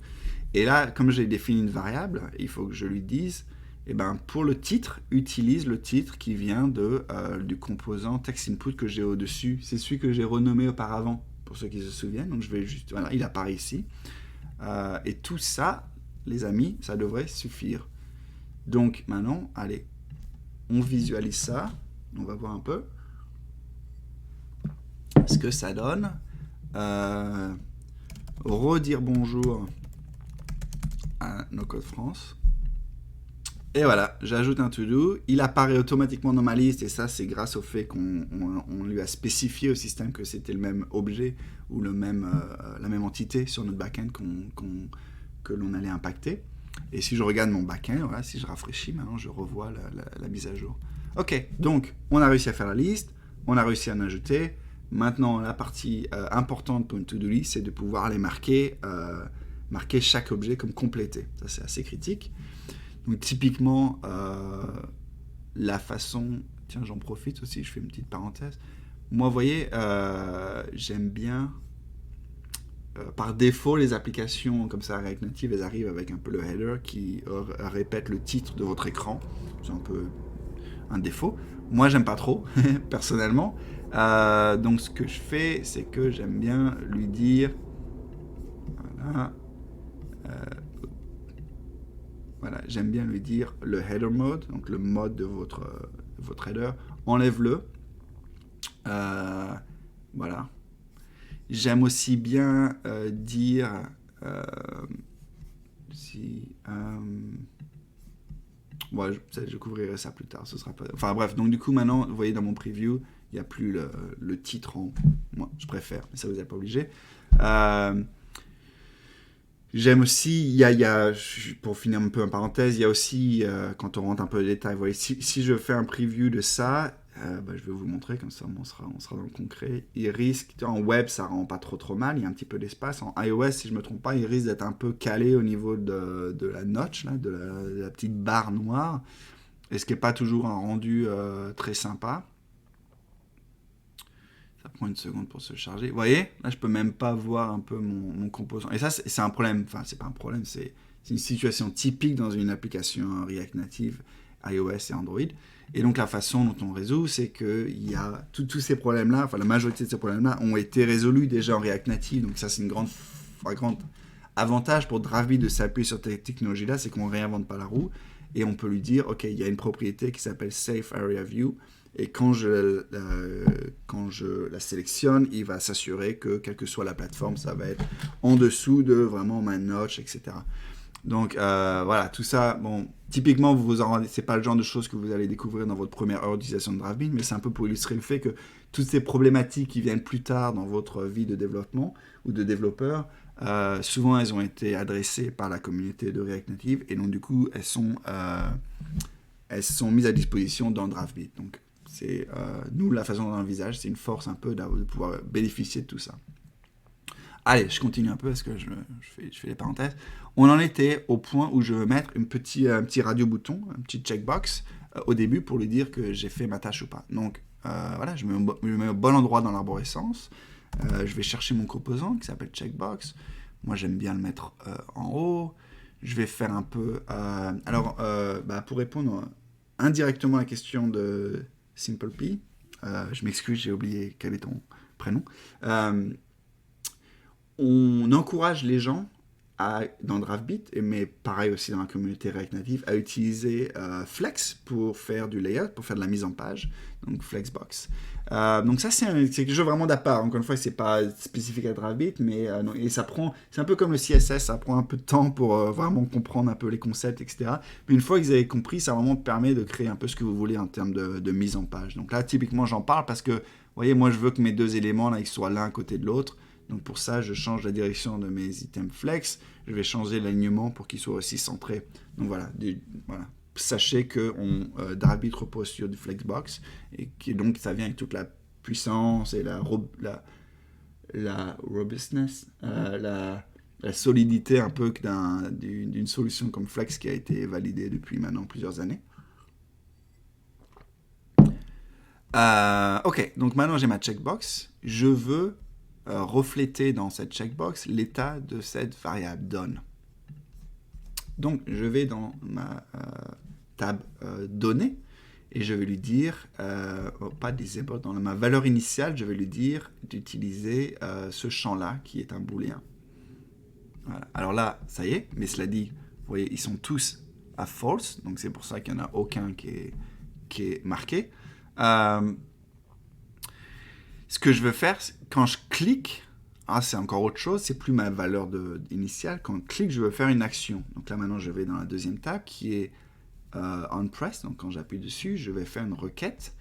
Et là, comme j'ai défini une variable, il faut que je lui dise, eh ben, pour le titre, utilise le titre qui vient du composant text input que j'ai au-dessus. C'est celui que j'ai renommé auparavant, pour ceux qui se souviennent. Donc, je vais juste, voilà, il apparaît ici. Et tout ça, les amis, ça devrait suffire. Donc, maintenant, allez, on visualise ça. On va voir un peu ce que ça donne. Redire bonjour à No Code France. Et voilà, j'ajoute un to-do. Il apparaît automatiquement dans ma liste, et ça, c'est grâce au fait qu'on lui a spécifié au système que c'était le même objet ou la même entité sur notre backend que l'on allait impacter. Et si je regarde mon backend, voilà, si je rafraîchis, maintenant, je revois la mise à jour. Ok, donc, on a réussi à faire la liste, on a réussi à en ajouter. Maintenant, la partie importante pour une to-do list, c'est de pouvoir aller marquer chaque objet comme complété. Ça, c'est assez critique. Donc, typiquement, la façon... Tiens, j'en profite aussi, je fais une petite parenthèse. Moi, vous voyez, j'aime bien... par défaut, les applications comme ça, React Native, elles arrivent avec un peu le header qui répète le titre de votre écran. C'est un peu un défaut. Moi, j'aime pas trop, personnellement. Donc, ce que je fais, c'est que j'aime bien lui dire... Voilà... Voilà, j'aime bien lui dire le header mode, donc le mode de votre header, enlève-le. Voilà. J'aime aussi bien dire bon, je couvrirai ça plus tard, ce sera pas... Enfin bref, donc du coup maintenant, vous voyez dans mon preview, il n'y a plus le titre en... Moi, je préfère, mais ça vous n'êtes pas obligé. J'aime aussi, pour finir un peu en parenthèse, il y a aussi, quand on rentre un peu dans les détails, vous voyez, si je fais un preview de ça, je vais vous montrer, comme ça on sera dans le concret. Il risque, en web, ça rend pas trop mal, il y a un petit peu d'espace. En iOS, si je me trompe pas, il risque d'être un peu calé au niveau de la notch, là, de la petite barre noire, et ce qui n'est pas toujours un rendu très sympa. Ça prend une seconde pour se charger. Vous voyez, là, je peux même pas voir un peu mon composant. Et ça, c'est un problème. Enfin, c'est pas un problème, c'est une situation typique dans une application React Native, iOS et Android. Et donc, la façon dont on résout, c'est qu'il y a tous ces problèmes-là, enfin, la majorité de ces problèmes-là ont été résolus déjà en React Native. Donc, ça, c'est un grand avantage pour Draftbeat de s'appuyer sur cette technologie-là, c'est qu'on ne réinvente pas la roue. Et on peut lui dire, OK, il y a une propriété qui s'appelle Safe Area View. Et quand je la sélectionne, il va s'assurer que, quelle que soit la plateforme, ça va être en dessous de vraiment ma notch, etc. Donc, voilà, tout ça, bon, typiquement, c'est pas le genre de choses que vous allez découvrir dans votre première heure d'utilisation de Draftbeat, mais c'est un peu pour illustrer le fait que toutes ces problématiques qui viennent plus tard dans votre vie de développement ou de développeur, souvent, elles ont été adressées par la communauté de React Native, et donc, du coup, elles sont mises à disposition dans Draftbeat. Donc, c'est nous, la façon dont on l'envisage, c'est une force un peu de pouvoir bénéficier de tout ça. Allez, je continue un peu parce que je fais les parenthèses. On en était au point où je veux mettre un petit radio-bouton, un petit checkbox au début pour lui dire que j'ai fait ma tâche ou pas. Donc voilà, je me mets au bon endroit dans l'arborescence. Je vais chercher mon composant qui s'appelle checkbox. Moi, j'aime bien le mettre en haut. Je vais faire un peu... pour répondre indirectement à la question de SimpleP, je m'excuse, j'ai oublié quel est ton prénom. On encourage les gens dans Draftbeat, mais pareil aussi dans la communauté React Native, à utiliser Flex pour faire du layout, pour faire de la mise en page, donc Flexbox. Donc ça, c'est quelque chose vraiment d'à part. Encore une fois, c'est pas spécifique à Draftbeat, mais et c'est un peu comme le CSS, ça prend un peu de temps pour vraiment comprendre un peu les concepts, etc. Mais une fois que vous avez compris, ça vraiment permet de créer un peu ce que vous voulez en termes de mise en page. Donc là, typiquement, j'en parle parce que, vous voyez, moi, je veux que mes deux éléments, là, ils soient l'un à côté de l'autre. Donc pour ça, je change la direction de mes items flex. Je vais changer l'alignement pour qu'il soit aussi centré. Donc voilà, voilà. Sachez qu'on Drabit repose sur du Flexbox et que donc ça vient avec toute la puissance et la robustness, la solidité un peu d'une solution comme Flex qui a été validée depuis maintenant plusieurs années. Ok, donc maintenant j'ai ma checkbox. Je veux refléter dans cette checkbox l'état de cette variable done. Donc je vais dans ma tab données et je vais lui dire, pas disable, dans ma valeur initiale, je vais lui dire d'utiliser ce champ-là qui est un booléen. Voilà. Alors là, ça y est, mais cela dit, vous voyez, ils sont tous à false, donc c'est pour ça qu'il n'y en a aucun qui est marqué. Ce que je veux faire, quand je clique, c'est encore autre chose, c'est plus ma valeur initiale. Quand je clique, je veux faire une action. Donc là, maintenant, je vais dans la deuxième table qui est onPress. Donc quand j'appuie dessus, je vais faire une requête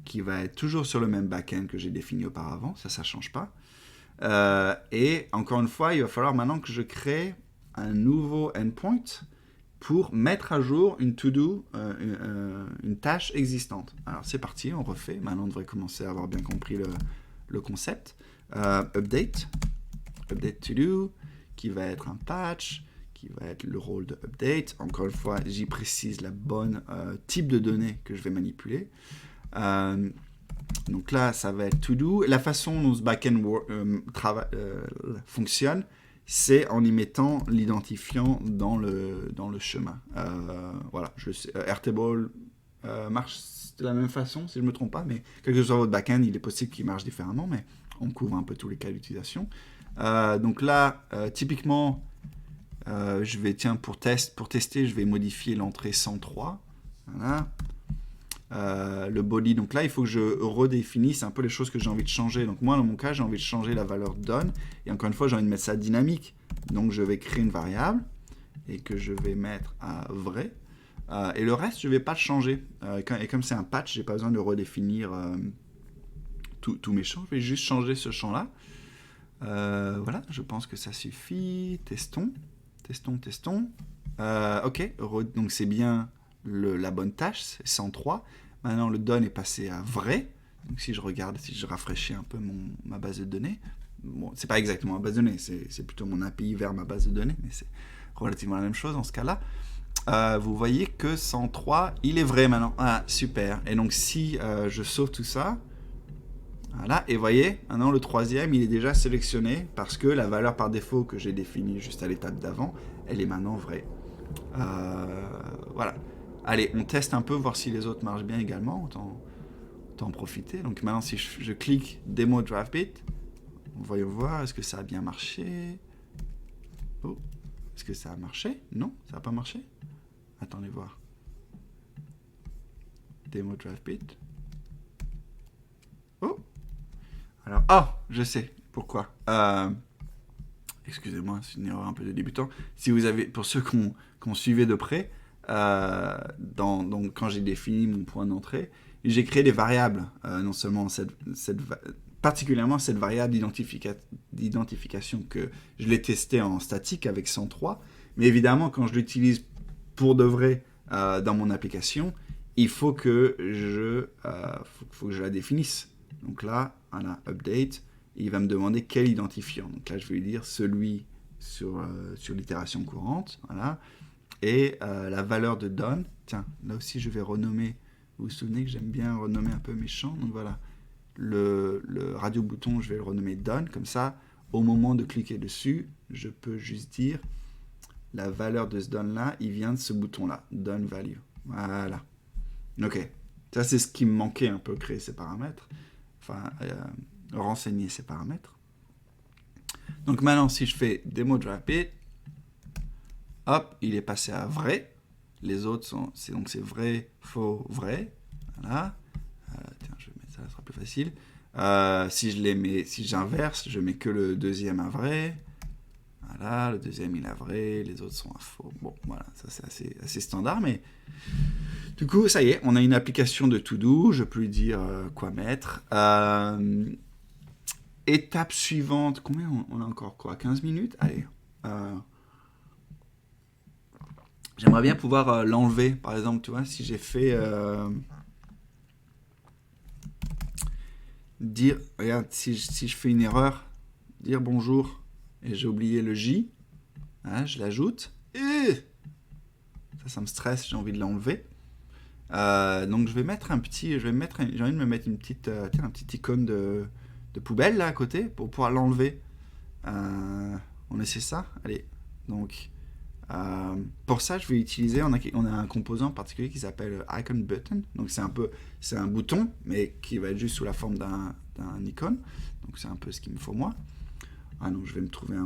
qui va être toujours sur le même backend que j'ai défini auparavant. Ça ne change pas. Et encore une fois, il va falloir maintenant que je crée un nouveau endpoint pour mettre à jour une to-do, une tâche existante. Alors c'est parti, on refait. Maintenant, on devrait commencer à avoir bien compris le concept. Update to-do, qui va être un patch, qui va être le rôle de update. Encore une fois, j'y précise la bonne type de données que je vais manipuler. Donc là, ça va être to-do. La façon dont ce backend fonctionne, c'est en y mettant l'identifiant dans le chemin. Voilà, je sais, Airtable marche de la même façon, si je ne me trompe pas, mais quel que soit votre backend, il est possible qu'il marche différemment, mais on couvre un peu tous les cas d'utilisation. Donc là, typiquement, je vais, pour tester, je vais modifier l'entrée 103. Voilà. Le body, donc là, il faut que je redéfinisse un peu les choses que j'ai envie de changer. Donc moi, dans mon cas, j'ai envie de changer la valeur done. Et encore une fois, j'ai envie de mettre ça dynamique. Donc je vais créer une variable et que je vais mettre à vrai. Et le reste, je ne vais pas le changer. Et comme c'est un patch, je n'ai pas besoin de redéfinir tous mes champs. Je vais juste changer ce champ-là. Voilà, je pense que ça suffit. Testons. Ok, donc c'est bien la bonne tâche, c'est 103. Maintenant, le done est passé à vrai. Donc si je regarde, si je rafraîchis un peu ma base de données, bon, c'est pas exactement ma base de données, c'est plutôt mon API vers ma base de données, mais c'est relativement la même chose dans ce cas-là. Vous voyez que 103, il est vrai maintenant. Ah, super. Et donc si je sauve tout ça, voilà, et vous voyez, maintenant le troisième, il est déjà sélectionné parce que la valeur par défaut que j'ai définie juste à l'étape d'avant, elle est maintenant vraie. Voilà. Allez, on teste un peu, voir si les autres marchent bien également, autant en profiter. Donc maintenant, si je clique Demo Drafbit, voyons voir, est-ce que ça a bien marché? Oh, est-ce que ça a marché? Non, ça n'a pas marché? Attendez voir. Demo Drafbit. Oh! Alors, je sais pourquoi. Excusez-moi, c'est une erreur un peu de débutant. Si vous avez, pour ceux qu'on suivait de près, donc quand j'ai défini mon point d'entrée, j'ai créé des variables, non seulement particulièrement cette variable d'identification que je l'ai testée en statique avec 103, mais évidemment quand je l'utilise pour de vrai dans mon application, il faut que je la définisse. Donc là, voilà, update, il va me demander quel identifiant. Donc là, je vais lui dire celui sur l'itération courante, voilà. Et la valeur de done, tiens, là aussi je vais renommer, vous vous souvenez que j'aime bien renommer un peu mes champs, donc voilà, le radio bouton, je vais le renommer done, comme ça, au moment de cliquer dessus, je peux juste dire, la valeur de ce done là, il vient de ce bouton là, done value, voilà. Ok, ça c'est ce qui me manquait un peu, créer ces paramètres, enfin, renseigner ces paramètres. Donc maintenant, si je fais demo Drafbit, hop, il est passé à vrai. Les autres c'est vrai, faux, vrai. Voilà. Tiens, je vais mettre ça, ça sera plus facile. Si j'inverse, je mets que le deuxième à vrai. Voilà, le deuxième il est à vrai, les autres sont à faux. Bon, voilà, ça c'est assez standard, mais du coup, ça y est, on a une application de to-do. Je peux lui dire quoi mettre. étape suivante, combien on a encore quoi? 15 minutes? Allez. J'aimerais bien pouvoir l'enlever, par exemple, tu vois, si j'ai fait dire, regarde, si je fais une erreur, dire bonjour, et j'ai oublié le J, hein, je l'ajoute, et ça me stresse, j'ai envie de l'enlever. Donc je vais mettre j'ai envie de me mettre une petite, un petit icône de poubelle là à côté pour pouvoir l'enlever. On essaie ça, allez. Donc pour ça, je vais utiliser, on a un composant particulier qui s'appelle icon button. Donc c'est un bouton, mais qui va être juste sous la forme d'un icône. Donc c'est un peu ce qu'il me faut moi. Donc je vais me trouver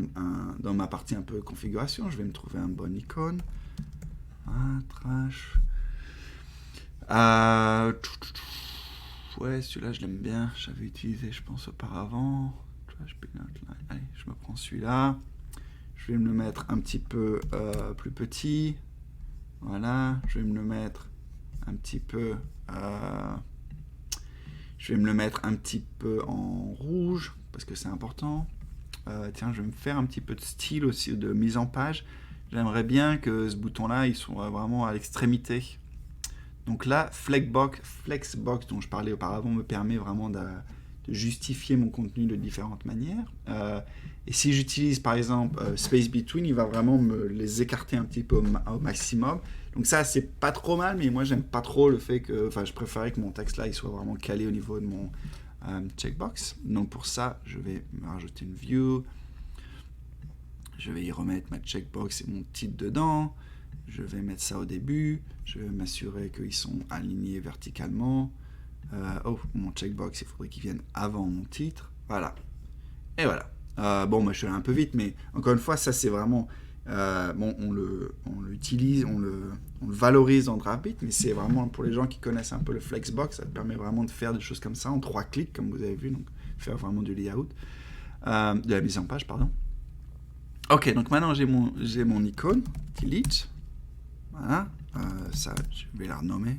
dans ma partie un peu configuration, je vais me trouver un bon icône. Trash. Ouais, celui-là je l'aime bien. J'avais utilisé, je pense, auparavant. Trash peanut line. Allez, je me prends celui-là. Je vais me le mettre un petit peu plus petit. Voilà. Je vais me le mettre un petit peu. Je vais me le mettre un petit peu en rouge parce que c'est important. Tiens, je vais me faire un petit peu de style aussi, de mise en page. J'aimerais bien que ce bouton-là, il soit vraiment à l'extrémité. Donc là, Flexbox, dont je parlais auparavant, me permet vraiment de justifier mon contenu de différentes manières. Et si j'utilise par exemple Space Between, il va vraiment me les écarter un petit peu au maximum. Donc ça, c'est pas trop mal, mais moi, j'aime pas trop le fait que... Enfin, je préférais que mon texte là, il soit vraiment calé au niveau de mon checkbox. Donc pour ça, je vais me rajouter une view. Je vais y remettre ma checkbox et mon titre dedans. Je vais mettre ça au début. Je vais m'assurer qu'ils sont alignés verticalement. Mon checkbox, il faudrait qu'il vienne avant mon titre. Voilà. Et voilà. Moi, je suis allé un peu vite, mais encore une fois, ça, c'est vraiment... on l'utilise, on le valorise dans Draftbeat, mais c'est vraiment pour les gens qui connaissent un peu le Flexbox, ça te permet vraiment de faire des choses comme ça en 3 clics, comme vous avez vu, donc faire vraiment du layout, de la mise en page, pardon. Ok, donc maintenant j'ai mon icône, delete, voilà, ça je vais la renommer.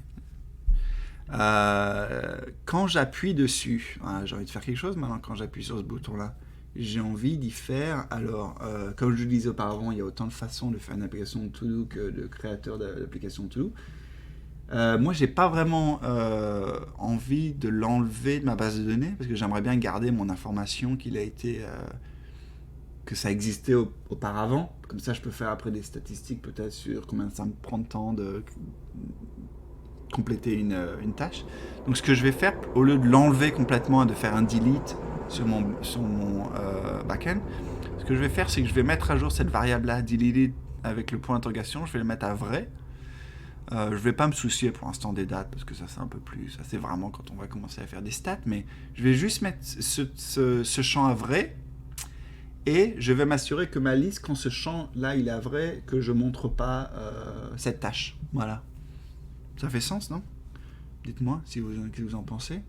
Quand j'appuie dessus, voilà, j'ai envie de faire quelque chose maintenant quand j'appuie sur ce bouton-là. J'ai envie d'y faire. Alors, comme je le disais auparavant, il y a autant de façons de faire une application de To-Do que de créateur d'application de To-Do. Moi, j'ai pas vraiment envie de l'enlever de ma base de données parce que j'aimerais bien garder mon information que ça existait auparavant. Comme ça, je peux faire après des statistiques peut-être sur combien ça me prend de temps de compléter une tâche. Donc, ce que je vais faire, au lieu de l'enlever complètement et de faire un delete sur mon backend, ce que je vais faire, c'est que je vais mettre à jour cette variable-là, deleted, avec le point d'interrogation, je vais le mettre à vrai. Je vais pas me soucier pour l'instant des dates, parce que ça c'est un peu plus, ça c'est vraiment quand on va commencer à faire des stats, mais je vais juste mettre ce champ à vrai, et je vais m'assurer que ma liste, quand ce champ-là il est à vrai, que je montre pas cette tâche. Voilà. Ça fait sens, non? Dites-moi si vous en pensez.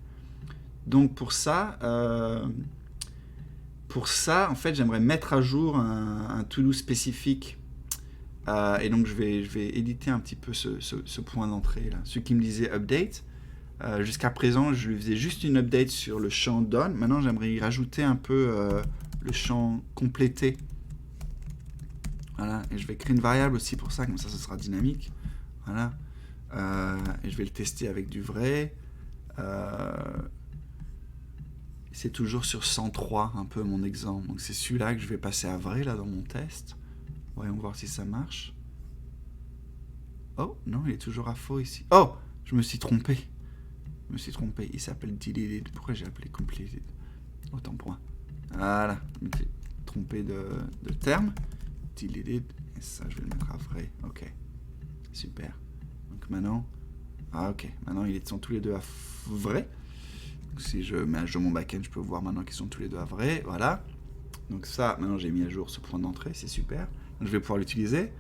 Donc pour ça, en fait, j'aimerais mettre à jour un to-do spécifique. Et donc je vais éditer un petit peu ce point d'entrée là. Celui qui me disait update, jusqu'à présent, je lui faisais juste une update sur le champ done. Maintenant, j'aimerais y rajouter un peu le champ complété. Voilà. Et je vais créer une variable aussi pour ça, comme ça, ce sera dynamique. Voilà. Et je vais le tester avec du vrai. C'est toujours sur 103, un peu mon exemple. Donc c'est celui-là que je vais passer à vrai là dans mon test. Voyons voir si ça marche. Oh, non, il est toujours à faux ici. Oh, je me suis trompé. Il s'appelle deleted. Pourquoi j'ai appelé completed? Autant pour moi. Voilà, je me suis trompé de terme. Deleted. Et ça, je vais le mettre à vrai. Ok. Super. Donc maintenant... ok. Maintenant, ils sont tous les deux à vrai. Donc, si je mets à jour mon backend, je peux voir maintenant qu'ils sont tous les deux à vrai. Voilà. Donc ça, maintenant, j'ai mis à jour ce point d'entrée. C'est super. Donc, je vais pouvoir l'utiliser.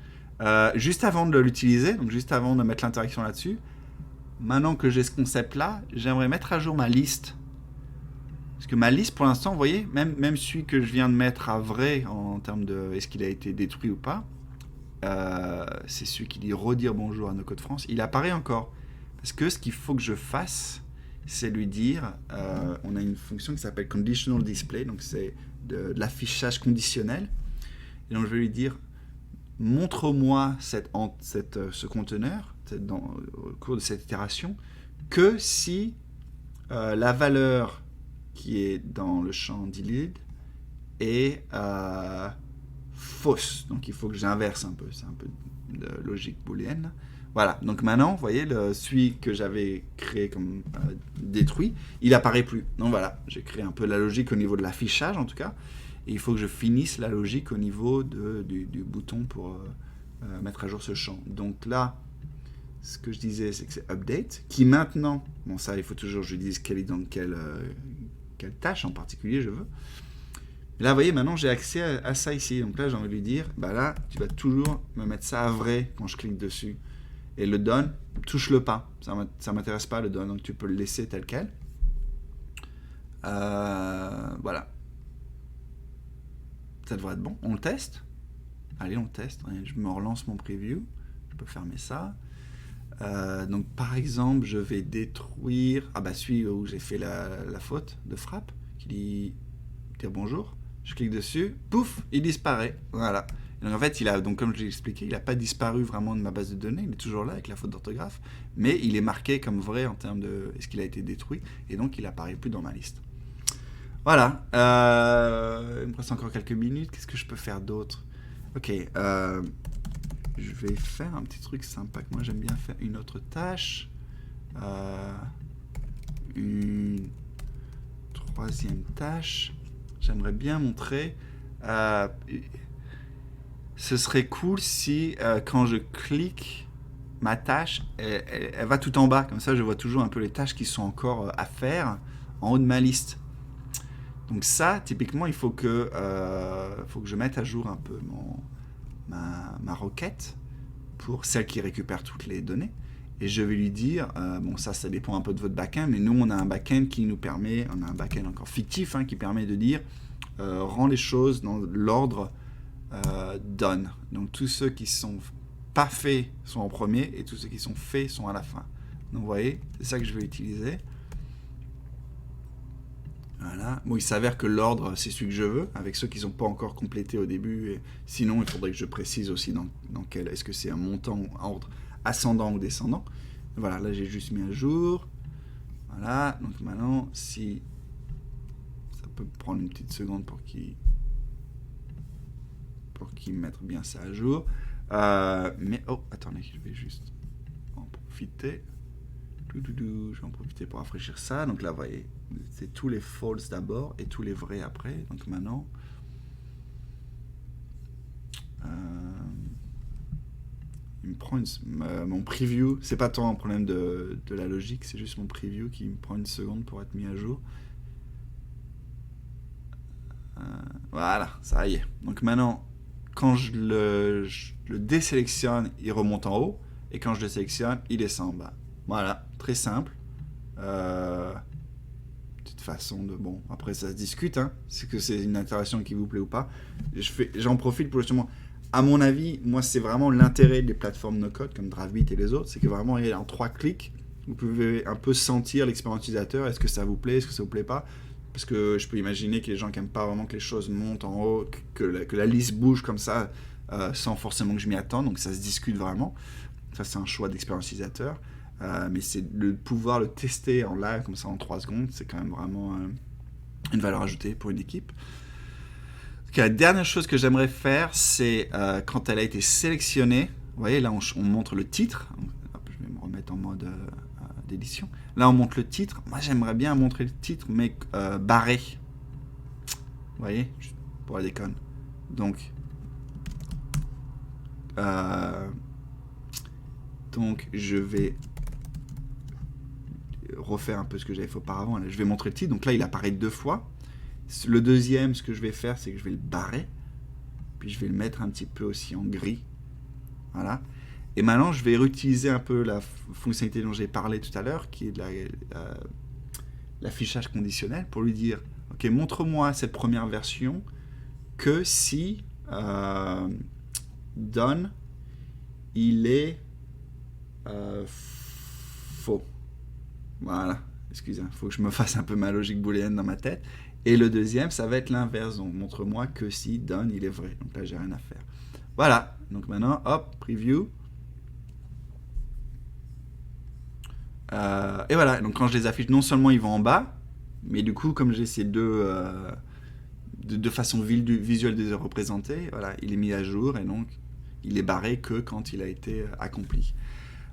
Juste avant de l'utiliser, donc juste avant de mettre l'interaction là-dessus, maintenant que j'ai ce concept-là, j'aimerais mettre à jour ma liste. Parce que ma liste, pour l'instant, vous voyez, même celui que je viens de mettre à vrai en termes de est-ce qu'il a été détruit ou pas, c'est celui qui dit redire bonjour à No Code France, il apparaît encore. Parce que ce qu'il faut que je fasse, c'est lui dire, on a une fonction qui s'appelle conditional display, donc c'est de l'affichage conditionnel. Et donc je vais lui dire, montre-moi ce conteneur au cours de cette itération que si la valeur qui est dans le champ delete est fausse. Donc il faut que j'inverse un peu, c'est un peu de logique booléenne. Voilà, donc maintenant, vous voyez, celui que j'avais créé comme détruit, il apparaît plus. Donc voilà, j'ai créé un peu la logique au niveau de l'affichage en tout cas, et il faut que je finisse la logique au niveau du bouton pour mettre à jour ce champ. Donc là, ce que je disais, c'est que c'est update, qui maintenant, bon ça, il faut toujours que je dise dans quelle tâche en particulier je veux. Et là, vous voyez, maintenant, j'ai accès à ça ici. Donc là, j'ai envie de lui dire, bah là, tu vas toujours me mettre ça à vrai quand je clique dessus. Et le done, touche-le pas. Ça m'intéresse pas, le done, donc tu peux le laisser tel quel. Voilà. Ça devrait être bon. On le teste. Allez, on le teste. Je me relance mon preview. Je peux fermer ça. Donc, par exemple, je vais détruire... Ah bah, celui où j'ai fait la faute de frappe, qui dit dire bonjour. Je clique dessus, pouf, il disparaît. Voilà. Et donc en fait, donc comme je l'ai expliqué, il n'a pas disparu vraiment de ma base de données, il est toujours là avec la faute d'orthographe, mais il est marqué comme vrai en termes de est-ce qu'il a été détruit, et donc il n'apparaît plus dans ma liste. Voilà. Il me reste encore quelques minutes. Qu'est-ce que je peux faire d'autre? Ok. Je vais faire un petit truc sympa que moi j'aime bien faire. Une autre tâche. Une troisième tâche. J'aimerais bien montrer. Ce serait cool si quand je clique ma tâche, elle va tout en bas. Comme ça, je vois toujours un peu les tâches qui sont encore à faire en haut de ma liste. Donc ça, typiquement, il faut que je mette à jour un peu ma requête pour celle qui récupère toutes les données. Et je vais lui dire, bon ça dépend un peu de votre backend, mais nous on a un backend qui nous permet, on a un backend encore fictif, qui permet de dire, rend les choses dans l'ordre done. Donc tous ceux qui sont pas faits sont en premier et tous ceux qui sont faits sont à la fin. Donc vous voyez, c'est ça que je vais utiliser. Voilà. Bon, il s'avère que l'ordre, c'est celui que je veux, avec ceux qui ne sont pas encore complétés au début. Et sinon, il faudrait que je précise aussi dans quel... Est-ce que c'est un montant ou un ordre ascendant ou descendant. Voilà, là, j'ai juste mis à jour. Voilà, donc maintenant, si... Ça peut prendre une petite seconde pour qu'il mette bien ça à jour. Mais, oh, attendez, je vais juste en profiter. Je vais en profiter pour rafraîchir ça. Donc là, vous voyez, c'est tous les false d'abord et tous les vrais après. Donc maintenant, il me prend mon preview. C'est pas tant un problème de la logique, c'est juste mon preview qui me prend une seconde pour être mis à jour. Voilà, ça y est. Donc maintenant, quand je le désélectionne, il remonte en haut. Et quand je le sélectionne, il descend en bas. Voilà, très simple. Petite façon de... Bon, après ça se discute, c'est que c'est une interaction qui vous plaît ou pas. J'en profite pour justement... À mon avis, moi c'est vraiment l'intérêt des plateformes no-code comme Dravebit et les autres, c'est que vraiment en 3 clics, vous pouvez un peu sentir l'expérience utilisateur, est-ce que ça vous plaît, est-ce que ça vous plaît pas. Parce que je peux imaginer que les gens qui n'aiment pas vraiment que les choses montent en haut, que la liste bouge comme ça, sans forcément que je m'y attende, donc ça se discute vraiment. Ça c'est un choix d'expérience utilisateur. Mais c'est de pouvoir le tester en live comme ça en 3 secondes, c'est quand même vraiment une valeur ajoutée pour une équipe. Okay, la dernière chose que j'aimerais faire, c'est quand elle a été sélectionnée, vous voyez là on montre le titre, je vais me remettre en mode d'édition, là on montre le titre, moi j'aimerais bien montrer le titre mais barré, vous voyez, pour la déconne, donc je vais refaire un peu ce que j'avais fait auparavant. Là, je vais montrer le titre. Donc là, il apparaît 2 fois. Le deuxième, ce que je vais faire, c'est que je vais le barrer. Puis je vais le mettre un petit peu aussi en gris. Voilà. Et maintenant, je vais réutiliser un peu la fonctionnalité dont j'ai parlé tout à l'heure, qui est de l'affichage conditionnel, pour lui dire, ok, montre-moi cette première version que si done, il est faux. Voilà. Excusez, il faut que je me fasse un peu ma logique booléenne dans ma tête. Et le deuxième, ça va être l'inverse. Donc, montre-moi que si done, il est vrai. Donc là, j'ai rien à faire. Voilà. Donc maintenant, hop, preview. Et voilà. Donc quand je les affiche, non seulement ils vont en bas, mais du coup, comme j'ai ces deux de façon visuelle de les représenter, voilà, il est mis à jour et donc il est barré que quand il a été accompli.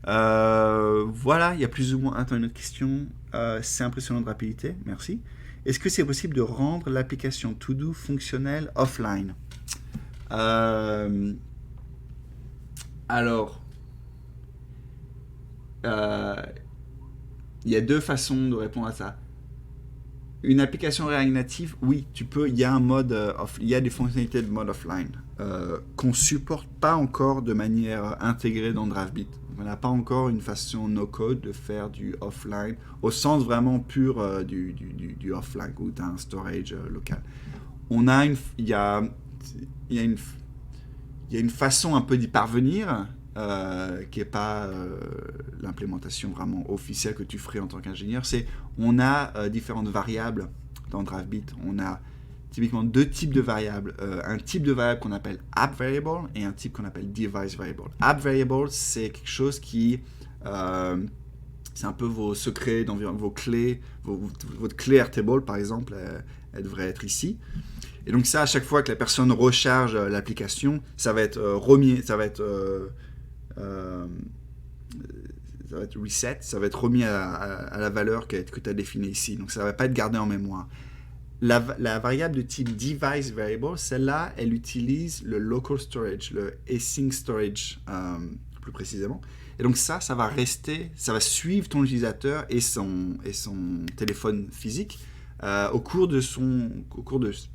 Voilà, il y a plus ou moins... Attends, une autre question. C'est impressionnant de rapidité, merci. Est-ce que c'est possible de rendre l'application To-Do fonctionnelle offline? Alors, il y a deux façons de répondre à ça. Une application React Native, oui, tu peux. Il y a un mode il y a des fonctionnalités de mode offline qu'on supporte pas encore de manière intégrée dans DriveBit. On n'a pas encore une façon no-code de faire du offline au sens vraiment pur du offline où tu as un storage local. Il y a une façon un peu d'y parvenir qui n'est pas l'implémentation vraiment officielle que tu ferais en tant qu'ingénieur. On a différentes variables dans DriveBit. On a typiquement deux types de variables. Un type de variable qu'on appelle app variable et un type qu'on appelle device variable. App variable, c'est quelque chose qui... c'est un peu vos secrets, vos clés, votre clé Airtable par exemple, elle devrait être ici. Et donc ça, à chaque fois que la personne recharge l'application, ça va être remis, ça va être reset, ça va être remis à la valeur que tu as définie ici. Donc ça ne va pas être gardé en mémoire. La variable de type device variable, celle-là, elle utilise le local storage, le async storage plus précisément. Et donc ça va rester, ça va suivre ton utilisateur et son téléphone physique au cours de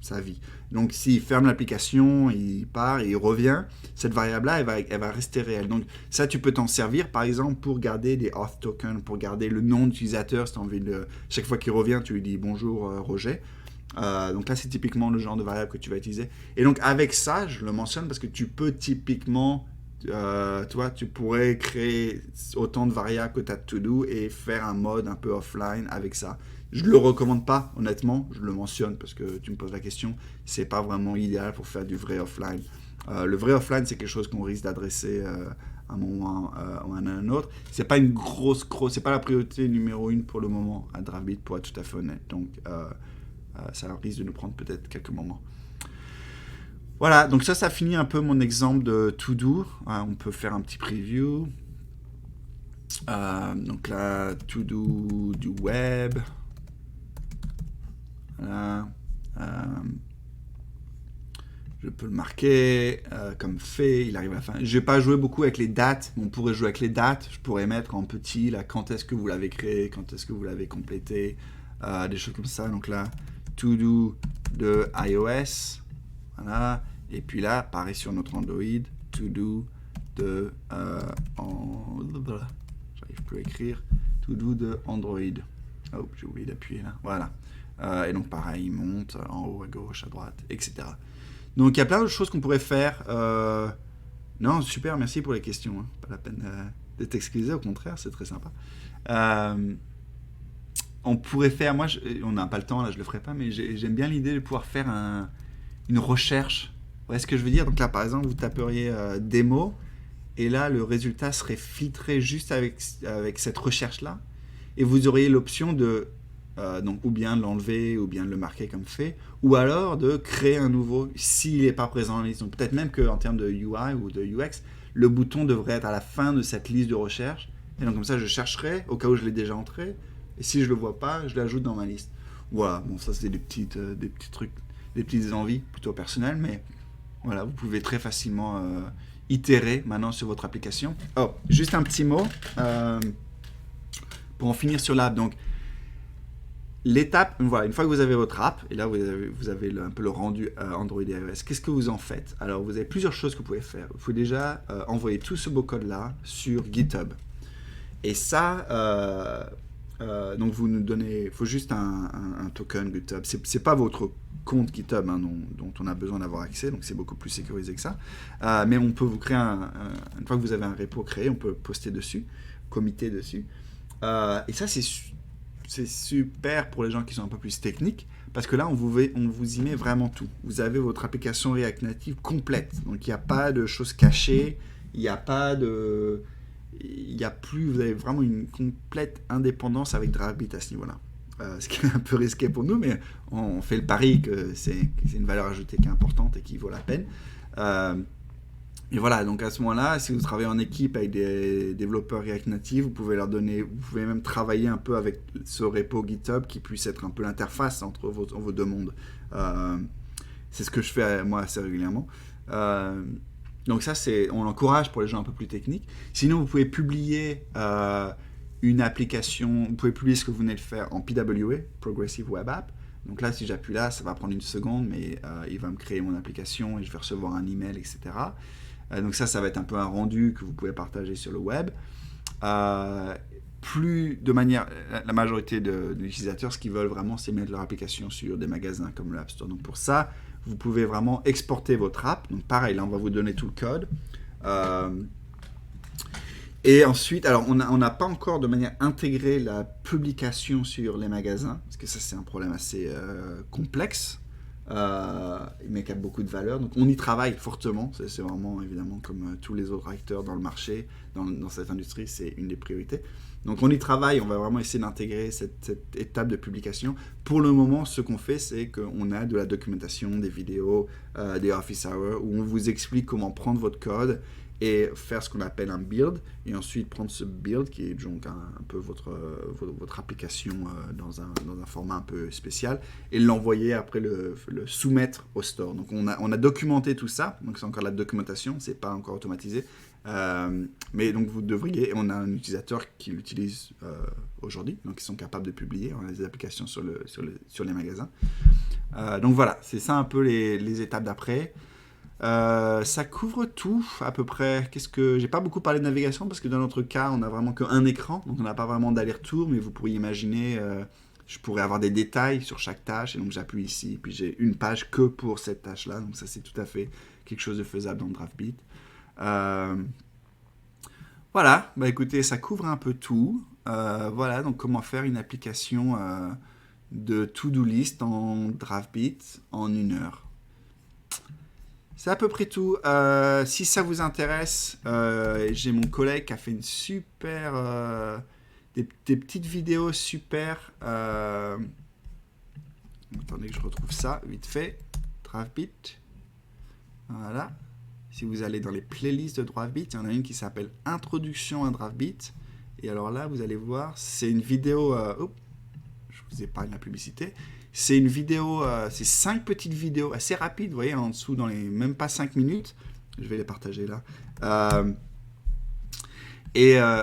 sa vie. Donc s'il ferme l'application, il part et il revient, cette variable-là, elle va rester réelle. Donc ça, tu peux t'en servir, par exemple, pour garder des auth tokens, pour garder le nom d'utilisateur. Si tu as envie chaque fois qu'il revient, tu lui dis bonjour Roger. Donc là, c'est typiquement le genre de variable que tu vas utiliser. Et donc avec ça, je le mentionne parce que tu peux typiquement... tu pourrais créer autant de variables que tu as de to-do et faire un mode un peu offline avec ça. Je ne le recommande pas, honnêtement. Je le mentionne parce que tu me poses la question. C'est pas vraiment idéal pour faire du vrai offline. Le vrai offline, c'est quelque chose qu'on risque d'adresser à un moment ou à un autre. C'est pas une c'est pas la priorité numéro 1 pour le moment à DriveBit, pour être tout à fait honnête. Donc, ça risque de nous prendre peut-être quelques moments. Voilà, donc ça finit un peu mon exemple de to-do. On peut faire un petit preview. Donc là, to-do du web. Voilà. Je peux le marquer comme fait, il arrive à la fin. Je ne vais pas jouer beaucoup avec les dates, mais on pourrait jouer avec les dates. Je pourrais mettre en petit, là, quand est-ce que vous l'avez créé, quand est-ce que vous l'avez complété, des choses comme ça. Donc là, to-do de iOS. Voilà. Et puis là, pareil sur notre Android, to-do de... j'arrive plus à écrire. To-do de Android. Oh, j'ai oublié d'appuyer là. Voilà. Et donc pareil, il monte en haut, à gauche, à droite, etc. Donc il y a plein de choses qu'on pourrait faire. Non, super, merci pour les questions. Hein. Pas la peine de t'excuser, au contraire, c'est très sympa. On pourrait faire, on n'a pas le temps, là je le ferai pas, mais j'aime bien l'idée de pouvoir faire une recherche. Vous voyez ce que je veux dire? Donc là, par exemple, vous taperiez démo, et là, le résultat serait filtré juste avec cette recherche-là, et vous auriez l'option de donc ou bien de l'enlever, ou bien de le marquer comme fait, ou alors de créer un nouveau s'il n'est pas présent dans la liste. Donc peut-être même qu'en termes de UI ou de UX, le bouton devrait être à la fin de cette liste de recherche, et donc comme ça, je chercherai au cas où je l'ai déjà entré, et si je ne le vois pas, je l'ajoute dans ma liste. Voilà, bon, ça c'est des petits trucs, des petites envies plutôt personnelles, mais voilà, vous pouvez très facilement itérer maintenant sur votre application. Oh, juste un petit mot pour en finir sur l'app. Donc, l'étape, voilà, une fois que vous avez votre app, et là vous avez un peu le rendu Android et iOS, qu'est-ce que vous en faites? Alors, vous avez plusieurs choses que vous pouvez faire. Vous pouvez déjà envoyer tout ce beau code-là sur GitHub. Et ça, donc vous nous donnez, il faut juste un token GitHub. C'est pas votre compte GitHub hein, dont on a besoin d'avoir accès, donc c'est beaucoup plus sécurisé que ça. Mais on peut vous créer une fois que vous avez un repo créé, on peut poster dessus, commiter dessus. Et ça, c'est c'est super pour les gens qui sont un peu plus techniques, parce que là, on vous y met vraiment tout. Vous avez votre application React Native complète. Donc, il n'y a pas de choses cachées, il n'y a pas de... Il y a plus, vous avez vraiment une complète indépendance avec Draftbeat à ce niveau-là. Ce qui est un peu risqué pour nous, mais on fait le pari que c'est une valeur ajoutée qui est importante et qui vaut la peine. Et voilà, donc à ce moment-là, si vous travaillez en équipe avec des développeurs React Native, vous pouvez leur donner, vous pouvez même travailler un peu avec ce repo GitHub qui puisse être un peu l'interface entre vos deux mondes. C'est ce que je fais moi assez régulièrement. Donc ça, on l'encourage pour les gens un peu plus techniques. Sinon, vous pouvez publier une application, vous pouvez publier ce que vous venez de faire en PWA, Progressive Web App. Donc là, si j'appuie là, ça va prendre une seconde, mais il va me créer mon application et je vais recevoir un email, etc. Donc ça va être un peu un rendu que vous pouvez partager sur le web. Plus de manière, la majorité de l'utilisateur, ce qu'ils veulent vraiment, c'est mettre leur application sur des magasins comme l'App Store. Donc pour ça, vous pouvez vraiment exporter votre app. Donc pareil, là, on va vous donner tout le code. Et ensuite, alors on n'a pas encore de manière intégrée la publication sur les magasins, parce que ça, c'est un problème assez complexe. Mais qui a beaucoup de valeur. Donc on y travaille fortement. C'est vraiment, évidemment, comme tous les autres acteurs dans le marché, dans cette industrie, c'est une des priorités. Donc on y travaille, on va vraiment essayer d'intégrer cette étape de publication. Pour le moment, ce qu'on fait, c'est qu'on a de la documentation, des vidéos, des office hours, où on vous explique comment prendre votre code et faire ce qu'on appelle un build, et ensuite prendre ce build, qui est donc un peu votre application dans un format un peu spécial, et l'envoyer après, le soumettre au store. Donc on a documenté tout ça, donc c'est encore la documentation, c'est pas encore automatisé, mais donc vous devriez, et on a un utilisateur qui l'utilise aujourd'hui, donc ils sont capables de publier, on a des applications sur les magasins. Donc voilà, c'est ça un peu les étapes d'après. Ça couvre tout à peu près. J'ai pas beaucoup parlé de navigation parce que dans notre cas on a vraiment qu'un écran, donc on n'a pas vraiment d'aller-retour, mais vous pourriez imaginer, je pourrais avoir des détails sur chaque tâche, et donc j'appuie ici, puis j'ai une page que pour cette tâche-là, donc ça c'est tout à fait quelque chose de faisable dans Draftbeat. Voilà, bah écoutez, ça couvre un peu tout. Voilà, donc comment faire une application de to-do list en Draftbeat en 1 heure. C'est à peu près tout. Si ça vous intéresse, j'ai mon collègue qui a fait une super... des petites vidéos super... attendez que je retrouve ça vite fait. Draftbeat. Voilà. Si vous allez dans les playlists de Draftbeat, il y en a une qui s'appelle Introduction à Draftbeat. Et alors là, vous allez voir, c'est une vidéo... je vous épargne la publicité. C'est une vidéo, c'est 5 petites vidéos assez rapides, vous voyez, en dessous, dans les même pas 5 minutes. Je vais les partager là.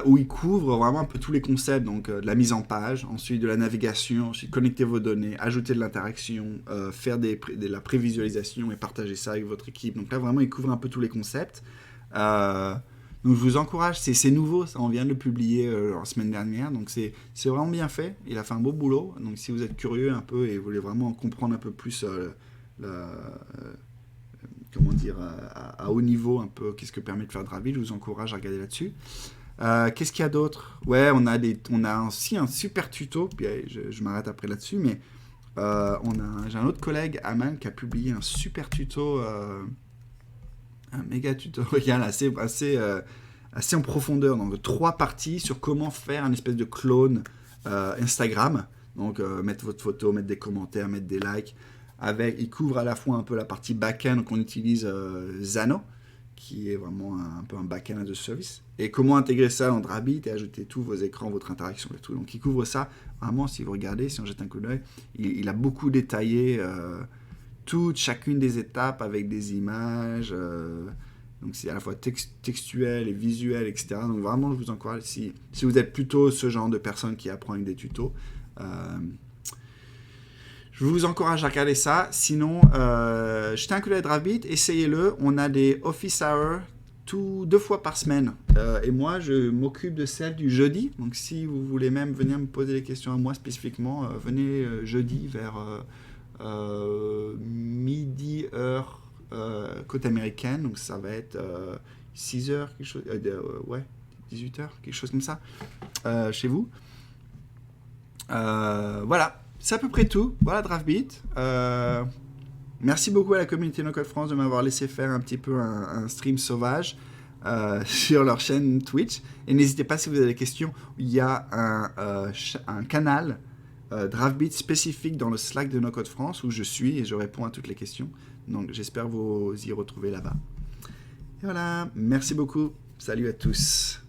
Où il couvre vraiment un peu tous les concepts, donc de la mise en page, ensuite de la navigation, ensuite connecter vos données, ajouter de l'interaction, faire de la prévisualisation et partager ça avec votre équipe. Donc là, vraiment, il couvre un peu tous les concepts. Donc je vous encourage, c'est nouveau, ça, on vient de le publier la semaine dernière, donc c'est vraiment bien fait, il a fait un beau boulot, donc si vous êtes curieux un peu et voulez vraiment comprendre un peu plus comment dire, à haut niveau un peu qu'est-ce que permet de faire Draftbeat, je vous encourage à regarder là-dessus. Qu'est-ce qu'il y a d'autre? Ouais, on a aussi un super tuto, puis je m'arrête après là-dessus, mais j'ai un autre collègue, Aman, qui a publié un super tuto, un méga tutoriel assez en profondeur, donc 3 parties sur comment faire un espèce de clone Instagram. Donc mettre votre photo, mettre des commentaires, mettre des likes. Il couvre à la fois un peu la partie back-end, donc on utilise Zano, qui est vraiment un peu un back-end as a service. Et comment intégrer ça dans Draftbeat et ajouter tous vos écrans, votre interaction et tout. Donc il couvre ça, vraiment, si vous regardez, si on jette un coup d'œil, il a beaucoup détaillé chacune des étapes avec des images, donc c'est à la fois textuel et visuel, etc. Donc vraiment, je vous encourage, si vous êtes plutôt ce genre de personne qui apprend avec des tutos, je vous encourage à regarder ça. Sinon, jetez un coup d'œil à Draftbeat, essayez-le. On a des office hours 2 fois par semaine. Et moi, je m'occupe de celle du jeudi. Donc si vous voulez même venir me poser des questions à moi spécifiquement, venez jeudi vers... midi heure côte américaine, donc ça va être 6 heures, quelque chose, 18 heures, quelque chose comme ça, chez vous. Voilà, c'est à peu près tout. Voilà Draftbeat. Merci beaucoup à la communauté No Code France de m'avoir laissé faire un petit peu un stream sauvage sur leur chaîne Twitch. Et n'hésitez pas, si vous avez des questions, il y a un canal Draftbeat spécifique dans le Slack de No Code France où je suis et je réponds à toutes les questions. Donc j'espère vous y retrouver là-bas. Et voilà, merci beaucoup. Salut à tous.